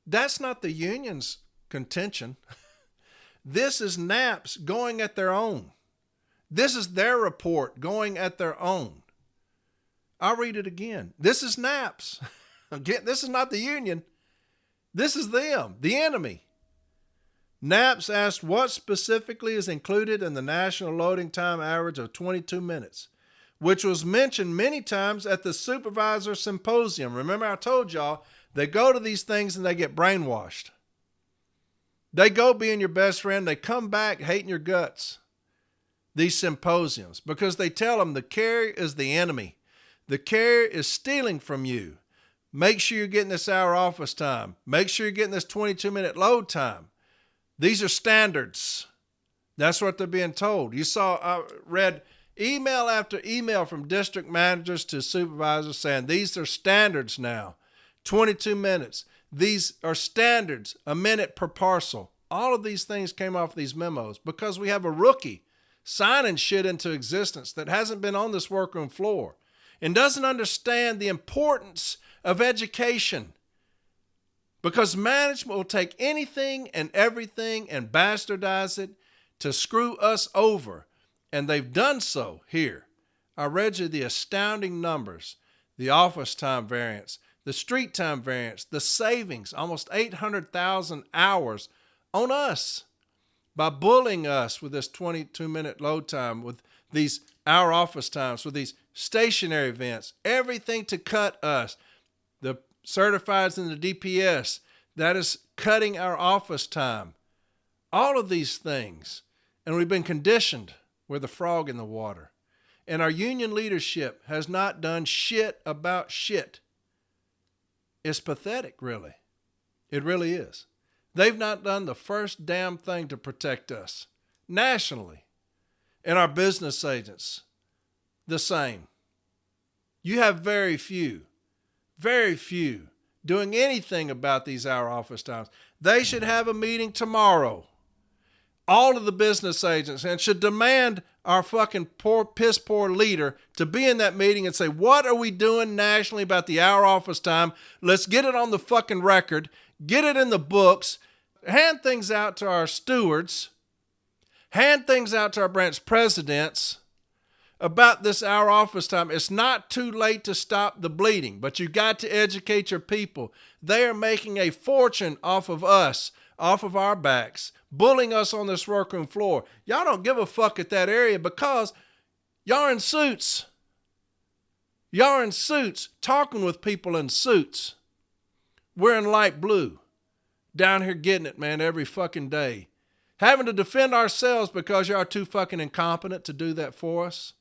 That's not the union's contention. This is NAPS going at their own. This is their report going at their own. I'll read it again. This is NAPS. Again, this is not the union. This is them, the enemy. NAPS asked what specifically is included in the national loading time average of 22 minutes, which was mentioned many times at the supervisor symposium. Remember, I told y'all, they go to these things and they get brainwashed. They go being your best friend. They come back hating your guts. these symposiums, because they tell them the carrier is the enemy. The carrier is stealing from you. Make sure you're getting this hour office time. Make sure you're getting this 22-minute load time. These are standards. That's what they're being told. I read email after email from district managers to supervisors saying these are standards now. 22 minutes. These are standards, a minute per parcel. All of these things came off these memos because we have a rookie signing shit into existence that hasn't been on this workroom floor and doesn't understand the importance of education, because management will take anything and everything and bastardize it to screw us over, and they've done so here. I read you the astounding numbers, the office time variance, the street time variance, the savings, almost 800,000 hours on us by bullying us with this 22-minute load time, with these hour office times, with these stationary events, everything to cut us. The certifieds in the DPS, that is cutting our office time. All of these things. And we've been conditioned. We're the frog in the water. And our union leadership has not done shit about shit. It's pathetic, really. It really is. They've not done the first damn thing to protect us nationally. And our business agents, the same. You have very few doing anything about these hour office times. They should have a meeting tomorrow, all of the business agents, and should demand our fucking piss poor leader to be in that meeting and say, what are we doing nationally about the hour office time? Let's get it on the fucking record, get it in the books, hand things out to our stewards, hand things out to our branch presidents about this hour office time. It's not too late to stop the bleeding, but you got to educate your people. They are making a fortune off of us, off of our backs, bullying us on this workroom floor. Y'all don't give a fuck at that area because y'all are in suits. Y'all are in suits, talking with people in suits. We're in light blue, down here getting it, man, every fucking day. Having to defend ourselves because y'all are too fucking incompetent to do that for us.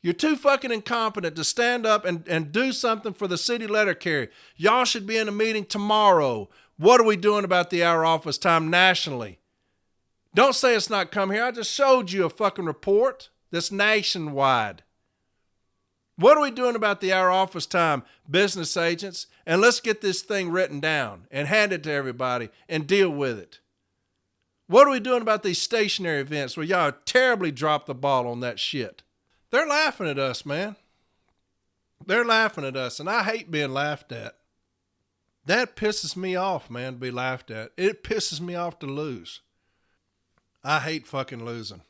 You're too fucking incompetent to stand up and do something for the city letter carrier. Y'all should be in a meeting tomorrow. What are we doing about the hour office time nationally? Don't say it's not come here. I just showed you a fucking report that's nationwide. What are we doing about the hour office time, business agents? And let's get this thing written down and hand it to everybody and deal with it. What are we doing about these stationary events where y'all terribly dropped the ball on that shit? They're laughing at us, man. They're laughing at us, and I hate being laughed at. That pisses me off, man, to be laughed at. It pisses me off to lose. I hate fucking losing.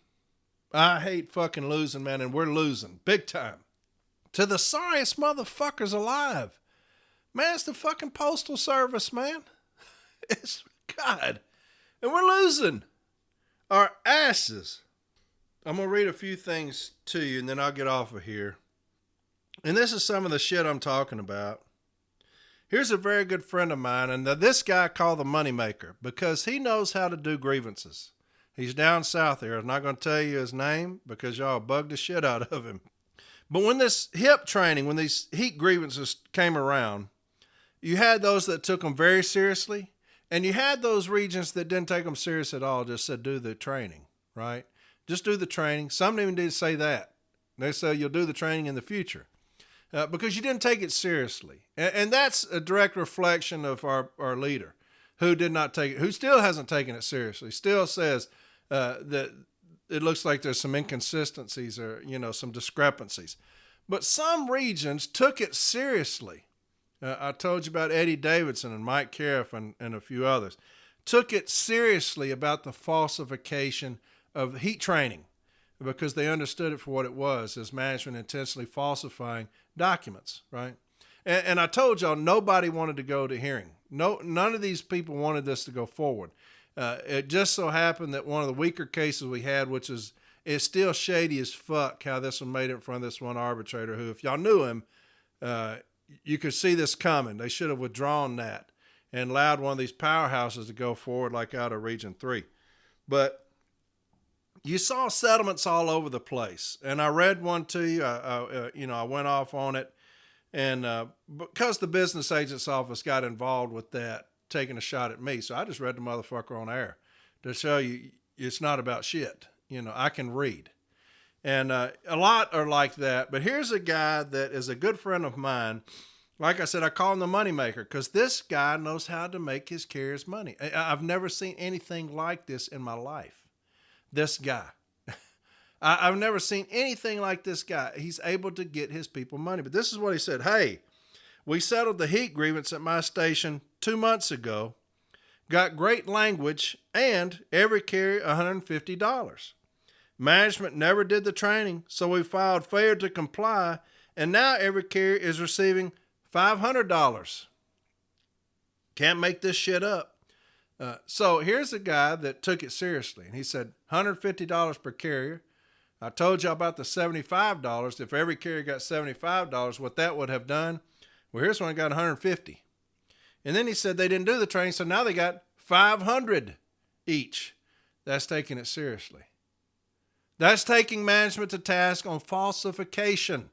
I hate fucking losing, man, and we're losing. Big time. To the sorriest motherfuckers alive. Man, it's the fucking Postal Service, man. It's God. And we're losing our asses. I'm going to read a few things to you, and then I'll get off of here. And this is some of the shit I'm talking about. Here's a very good friend of mine, and this guy I call the moneymaker because he knows how to do grievances. He's down south here. I'm not going to tell you his name because y'all bugged the shit out of him. But when this HIP training, when these heat grievances came around, you had those that took them very seriously, and you had those regions that didn't take them serious at all, just said do the training, right? Just do the training. Some even did say that. They say you'll do the training in the future because you didn't take it seriously. And that's a direct reflection of our leader who did not take it, who still hasn't taken it seriously, still says that it looks like there's some inconsistencies or, some discrepancies. But some regions took it seriously. I told you about Eddie Davidson and Mike Cariff and a few others. Took it seriously about the falsification of heat training because they understood it for what it was, as management intentionally falsifying documents, right? And I told y'all nobody wanted to go to hearing. None of these people wanted this to go forward. It just so happened that one of the weaker cases we had, which is still shady as fuck how this one made it in front of this one arbitrator who, if y'all knew him, you could see this coming. They should have withdrawn that and allowed one of these powerhouses to go forward like out of Region 3. But you saw settlements all over the place. And I read one to you. I went off on it. And because the business agent's office got involved with that, taking a shot at me, so I just read the motherfucker on air to show you it's not about shit. I can read. And a lot are like that. But here's a guy that is a good friend of mine. Like I said, I call him the moneymaker because this guy knows how to make his carriers money. I've never seen anything like this in my life. This guy. I've never seen anything like this guy. He's able to get his people money. But this is what he said. Hey, we settled the heat grievance at my station 2 months ago. Got great language and every carrier $150. Management never did the training, so we filed failure to comply, and now every carrier is receiving $500. Can't make this shit up. So here's a guy that took it seriously, and he said $150 per carrier. I told you about the $75. If every carrier got $75, what that would have done, well, here's one got $150. And then he said they didn't do the training, so now they got $500 each. That's taking it seriously. That's taking management to task on falsification,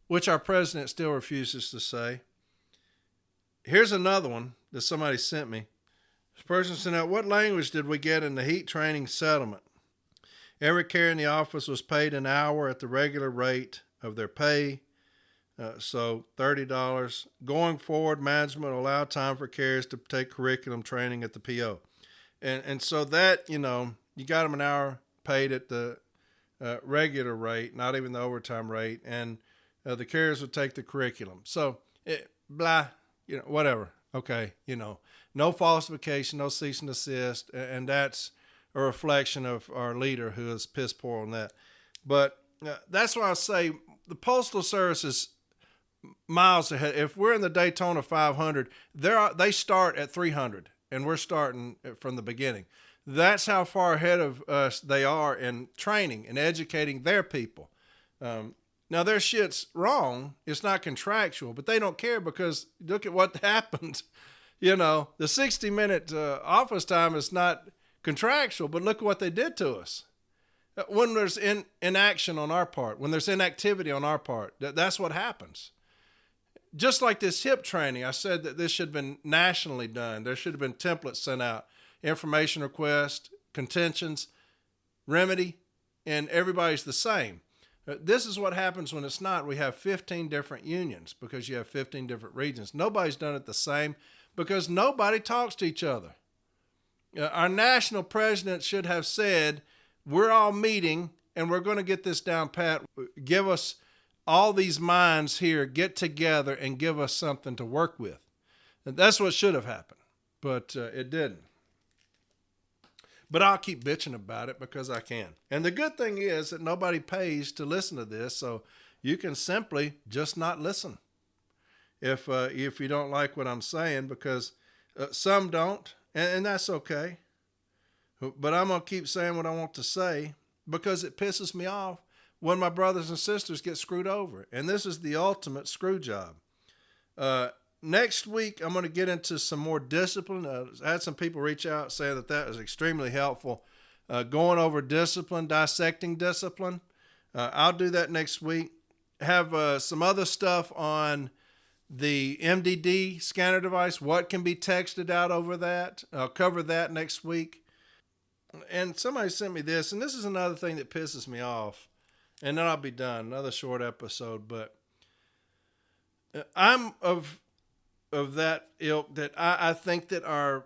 which our president still refuses to say. Here's another one that somebody sent me. This person sent out, what language did we get in the heat training settlement? Every carrier in the office was paid an hour at the regular rate of their pay, so $30. Going forward, management will allow time for carriers to take curriculum training at the PO. And so that, you got them an hour paid at the regular rate, not even the overtime rate, and the carriers would take the curriculum. So, whatever. Okay, no falsification, no cease and desist, and that's a reflection of our leader who is piss poor on that. But that's why I say the Postal Service is miles ahead. If we're in the Daytona 500, they start at 300, and we're starting from the beginning. That's how far ahead of us they are in training and educating their people. Now, their shit's wrong. It's not contractual, but they don't care because look at what happened. The 60-minute office time is not contractual, but look what they did to us. When there's inaction on our part, when there's inactivity on our part, that's what happens. Just like this HIP training, I said that this should have been nationally done. There should have been templates sent out, information request, contentions, remedy, and everybody's the same. This is what happens when it's not. We have 15 different unions because you have 15 different regions. Nobody's done it the same because nobody talks to each other. Our national president should have said, we're all meeting and we're going to get this down pat. Give us all these minds here, get together and give us something to work with. And that's what should have happened, but it didn't. But I'll keep bitching about it because I can. And the good thing is that nobody pays to listen to this, so you can simply just not listen if you don't like what I'm saying, because some don't. And that's okay. But I'm going to keep saying what I want to say because it pisses me off when my brothers and sisters get screwed over. And this is the ultimate screw job. Next week, I'm going to get into some more discipline. I had some people reach out saying that was extremely helpful. Going over discipline, dissecting discipline. I'll do that next week. Have some other stuff on the MDD scanner device, what can be texted out over that. I'll cover that next week. And somebody sent me this, and this is another thing that pisses me off. And then I'll be done. Another short episode, but I'm of that ilk that I think that our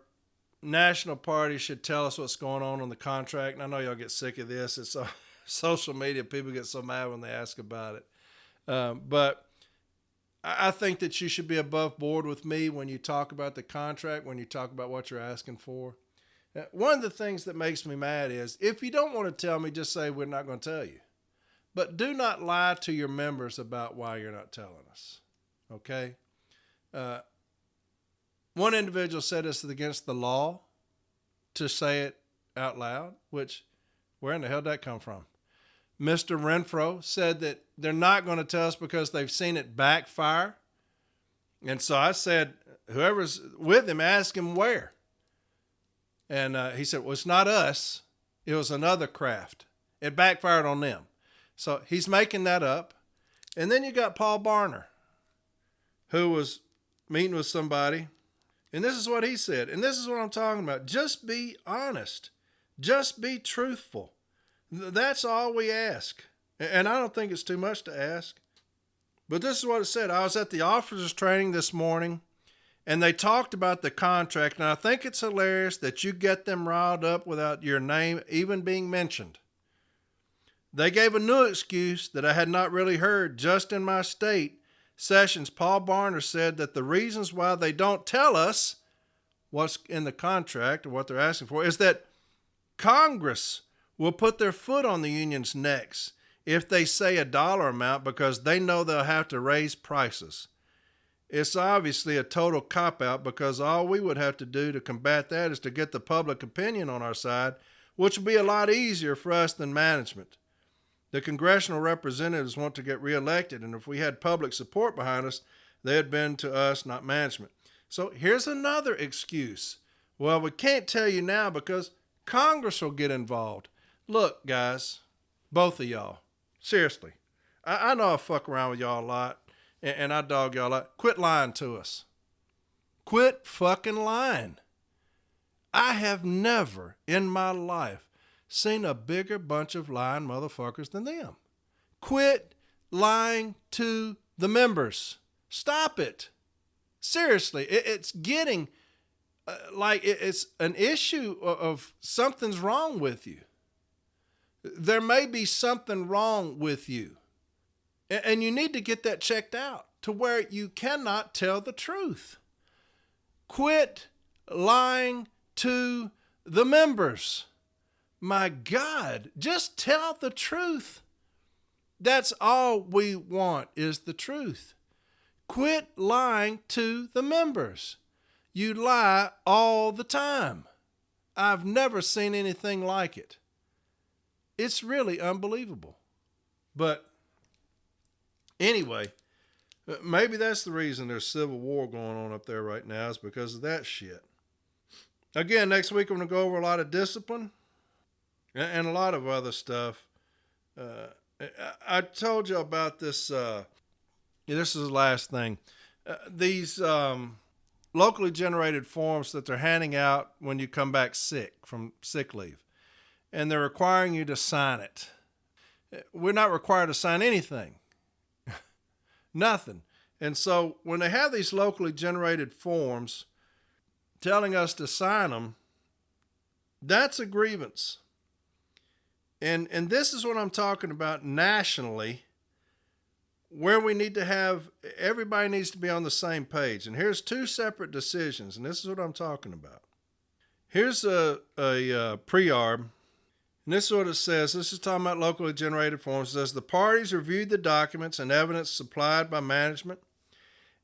national party should tell us what's going on the contract. And I know y'all get sick of this. It's social media. People get so mad when they ask about it. But I think that you should be above board with me when you talk about the contract, when you talk about what you're asking for. One of the things that makes me mad is if you don't want to tell me, just say we're not going to tell you. But do not lie to your members about why you're not telling us. Okay? One individual said it's against the law to say it out loud, which, where in the hell did that come from? Mr. Renfro said that they're not going to tell us because they've seen it backfire. And so I said, whoever's with him, ask him where. And he said, well, it's not us. It was another craft. It backfired on them. So he's making that up. And then you got Paul Barner, who was meeting with somebody. And this is what he said. And this is what I'm talking about. Just be honest. Just be truthful. That's all we ask. And I don't think it's too much to ask. But this is what it said. I was at the officers training this morning, and they talked about the contract. And I think it's hilarious that you get them riled up without your name even being mentioned. They gave a new excuse that I had not really heard. Just in my state sessions, Paul Barner said that the reasons why they don't tell us what's in the contract or what they're asking for is that Congress will put their foot on the union's necks if they say a dollar amount because they know they'll have to raise prices. It's obviously a total cop-out because all we would have to do to combat that is to get the public opinion on our side, which would be a lot easier for us than management. The congressional representatives want to get reelected, and if we had public support behind us, they had been to us, not management. So here's another excuse. Well, we can't tell you now because Congress will get involved. Look, guys, both of y'all, seriously, I know I fuck around with y'all a lot, and I dog y'all a lot. Quit lying to us. Quit fucking lying. I have never in my life seen a bigger bunch of lying motherfuckers than them. Quit lying to the members. Stop it. Seriously, it's getting like it's an issue of something's wrong with you. There may be something wrong with you. And you need to get that checked out to where you cannot tell the truth. Quit lying to the members. My God, just tell the truth. That's all we want is the truth. Quit lying to the members. You lie all the time. I've never seen anything like it. It's really unbelievable. But anyway, maybe that's the reason there's civil war going on up there right now is because of that shit. Again, next week I'm going to go over a lot of discipline and a lot of other stuff. I told you about this. This is the last thing. These locally generated forms that they're handing out when you come back sick from sick leave. And they're requiring you to sign it. We're not required to sign anything. Nothing. And so when they have these locally generated forms telling us to sign them, that's a grievance. And this is what I'm talking about nationally, where we need to have, everybody needs to be on the same page. And here's two separate decisions, and this is what I'm talking about. Here's a pre-arb, and this is what it says. This is talking about locally generated forms. It says, the parties reviewed the documents and evidence supplied by management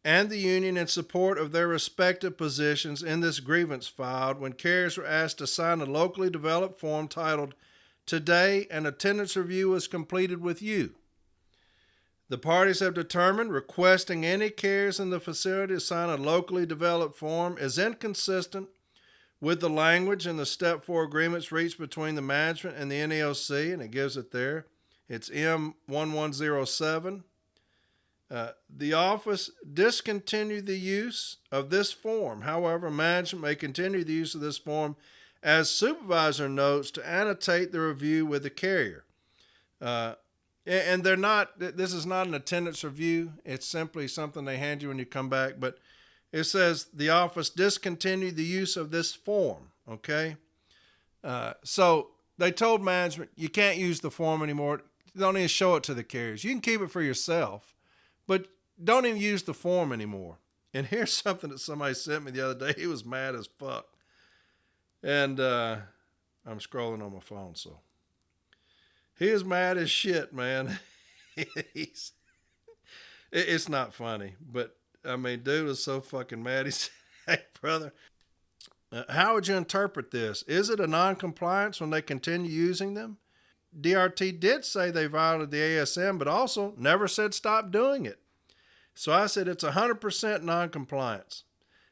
and the union in support of their respective positions in this grievance filed when carriers were asked to sign a locally developed form titled, Today, an attendance review was completed with you. The parties have determined requesting any carriers in the facility to sign a locally developed form is inconsistent with the language in the Step 4 agreements reached between the management and the NALC, and it gives it there. It's M1107. The office discontinued the use of this form. However, management may continue the use of this form as supervisor notes to annotate the review with the carrier. And they're not, this is not an attendance review. It's simply something they hand you when you come back. But it says the office discontinued the use of this form, okay? So they told management, you can't use the form anymore. Don't even show it to the carriers. You can keep it for yourself, but don't even use the form anymore. And here's something that somebody sent me the other day. He was mad as fuck. And I'm scrolling on my phone, so. He is mad as shit, man. It's not funny, but I mean, dude was so fucking mad. He said, hey, brother, how would you interpret this? Is it a non-compliance when they continue using them? DRT did say they violated the ASM, but also never said stop doing it. So I said it's 100% non-compliance.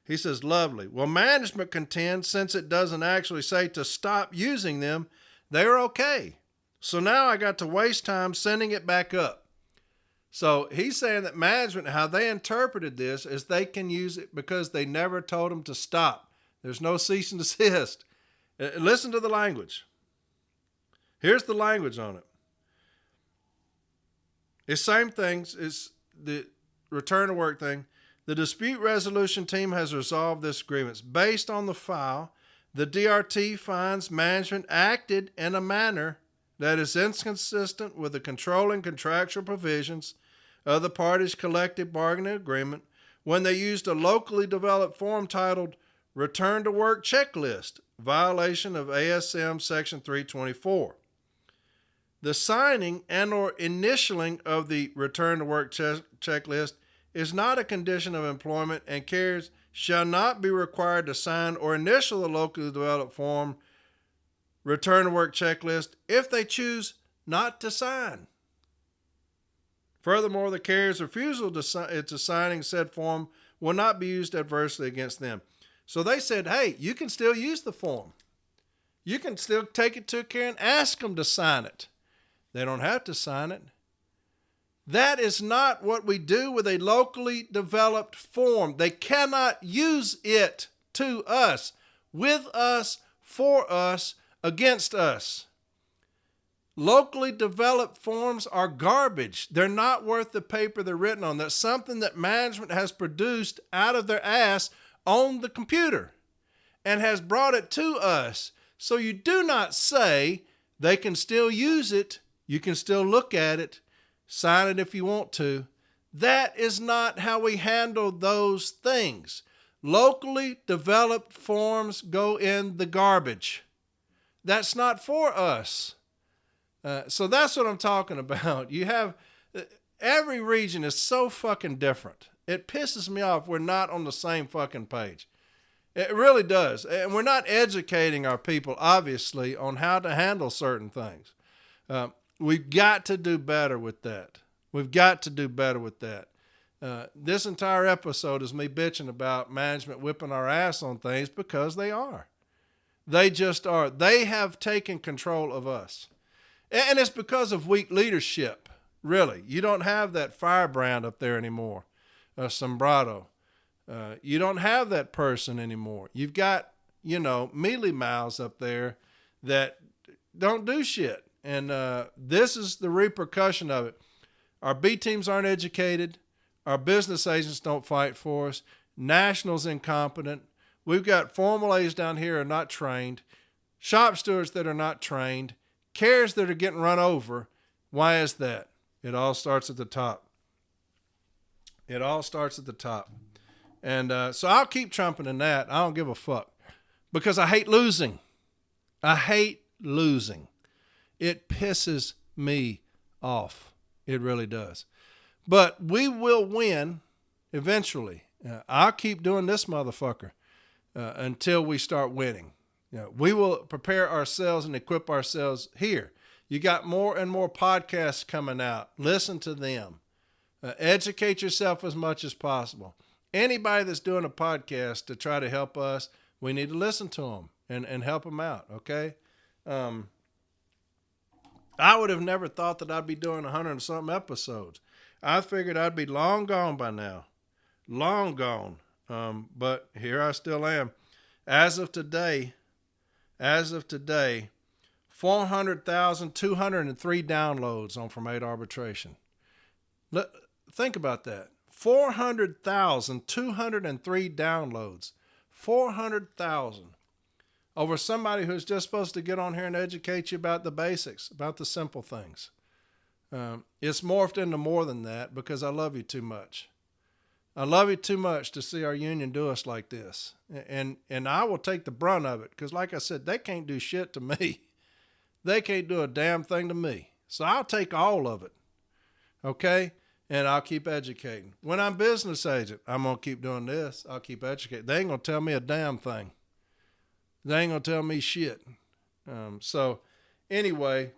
He says, lovely. Well, management contends since it doesn't actually say to stop using them, They were okay. So now I got to waste time sending it back up. So he's saying that management, how they interpreted this is they can use it because they never told them to stop. There's no cease and desist. Listen to the language. Here's the language on it. It's same things. It's the return to work thing. The dispute resolution team has resolved this grievance. Based on the file, the DRT finds management acted in a manner that is inconsistent with the controlling contractual provisions of the parties' collective bargaining agreement when they used a locally developed form titled Return to Work Checklist, violation of ASM Section 324. The signing and or initialing of the Return to Work checklist is not a condition of employment, and carriers shall not be required to sign or initial the locally developed form Return to Work checklist if they choose not to sign. Furthermore, the carrier's refusal to signing said form will not be used adversely against them. So they said, hey, you can still use the form. You can still take it to a carrier and ask them to sign it. They don't have to sign it. That is not what we do with a locally developed form. They cannot use it to us, with us, for us, against us. Locally developed forms are garbage. They're not worth the paper they're written on. That's something that management has produced out of their ass on the computer and has brought it to us. So you do not say they can still use it. You can still look at it, sign it if you want to. That is not how we handle those things. Locally developed forms go in the garbage. That's not for us. So that's what I'm talking about. You have, every region is so fucking different. It pisses me off we're not on the same fucking page. It really does. And we're not educating our people, obviously, on how to handle certain things. We've got to do better with that. We've got to do better with that. This entire episode is me bitching about management whipping our ass on things because they are. They just are. They have taken control of us. And it's because of weak leadership, really. You don't have that firebrand up there anymore, Sombrado. You don't have that person anymore. You've got, mealy mouths up there that don't do shit. And this is the repercussion of it. Our B teams aren't educated. Our business agents don't fight for us. National's incompetent. We've got formal A's down here are not trained. Shop stewards that are not trained. Carriers that are getting run over. Why is that? It all starts at the top. It all starts at the top. And so I'll keep trumpeting that. I don't give a fuck. Because I hate losing. I hate losing. It pisses me off. It really does. But we will win eventually. I'll keep doing this motherfucker until we start winning. We will prepare ourselves and equip ourselves here. You got more and more podcasts coming out. Listen to them. Educate yourself as much as possible. Anybody that's doing a podcast to try to help us, we need to listen to them and help them out, okay? I would have never thought that I'd be doing 100 and something episodes. I figured I'd be long gone by now. Long gone. But here I still am. As of today, 400,203 downloads on From 8 Arbitration. Think about that. 400,203 downloads. 400,000. Over somebody who's just supposed to get on here and educate you about the basics, about the simple things. It's morphed into more than that because I love you too much. I love you too much to see our union do us like this. And I will take the brunt of it because, like I said, they can't do shit to me. They can't do a damn thing to me. So I'll take all of it. Okay? And I'll keep educating. When I'm business agent, I'm going to keep doing this. I'll keep educating. They ain't going to tell me a damn thing. They ain't going to tell me shit. So anyway,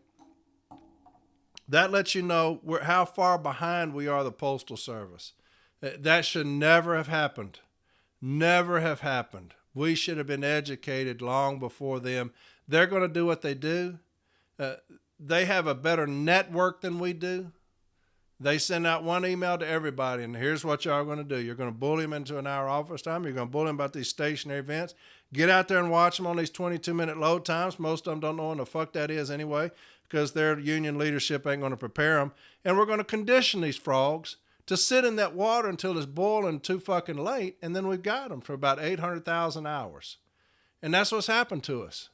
that lets you know how far behind we are the Postal Service. That should never have happened. Never have happened. We should have been educated long before them. They're going to do what they do. They have a better network than we do. They send out one email to everybody, and here's what y'all are going to do. You're going to bully them into an hour office time. You're going to bully them about these stationary events. Get out there and watch them on these 22-minute load times. Most of them don't know what the fuck that is anyway, because their union leadership ain't going to prepare them. And we're going to condition these frogs to sit in that water until it's boiling too fucking late, and then we've got them for about 800,000 hours. And that's what's happened to us.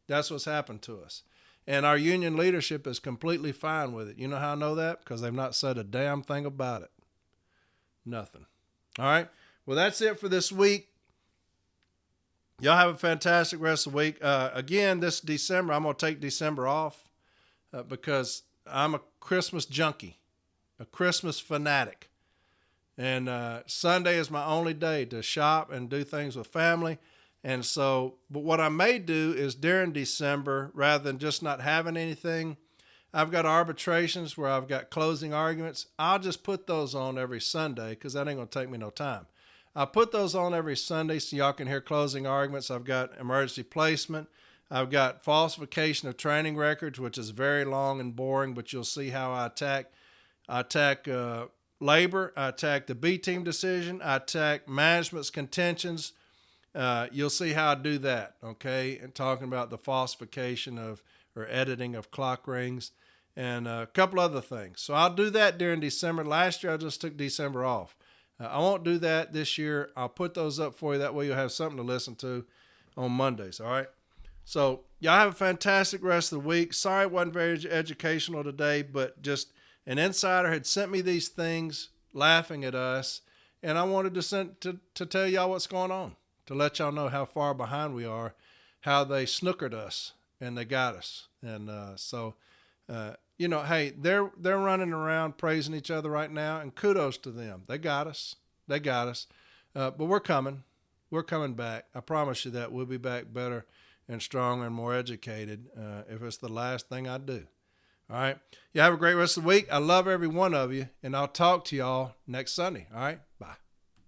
That's what's happened to us. And our union leadership is completely fine with it. You know how I know that? Because they've not said a damn thing about it. Nothing. All right. Well, that's it for this week. Y'all have a fantastic rest of the week. Again, this December, I'm going to take December off because I'm a Christmas junkie, a Christmas fanatic. And Sunday is my only day to shop and do things with family. And so, but what I may do is during December, rather than just not having anything, I've got arbitrations where I've got closing arguments. I'll just put those on every Sunday because that ain't going to take me no time. I'll put those on every Sunday so y'all can hear closing arguments. I've got emergency placement. I've got falsification of training records, which is very long and boring, but you'll see how I attack labor. I attack the B team decision. I attack management's contentions. You'll see how I do that, okay? And talking about the falsification of or editing of clock rings and a couple other things. So I'll do that during December. Last year, I just took December off. I won't do that this year. I'll put those up for you. That way you'll have something to listen to on Mondays, all right? So y'all have a fantastic rest of the week. Sorry it wasn't very educational today, but just an insider had sent me these things laughing at us, and I wanted to tell y'all what's going on, to let y'all know how far behind we are, how they snookered us, and they got us. And you know, hey, they're running around praising each other right now, and kudos to them. They got us. They got us. But we're coming. We're coming back. I promise you that. We'll be back better and stronger and more educated if it's the last thing I do. All right? You have a great rest of the week. I love every one of you, and I'll talk to y'all next Sunday. All right? Bye.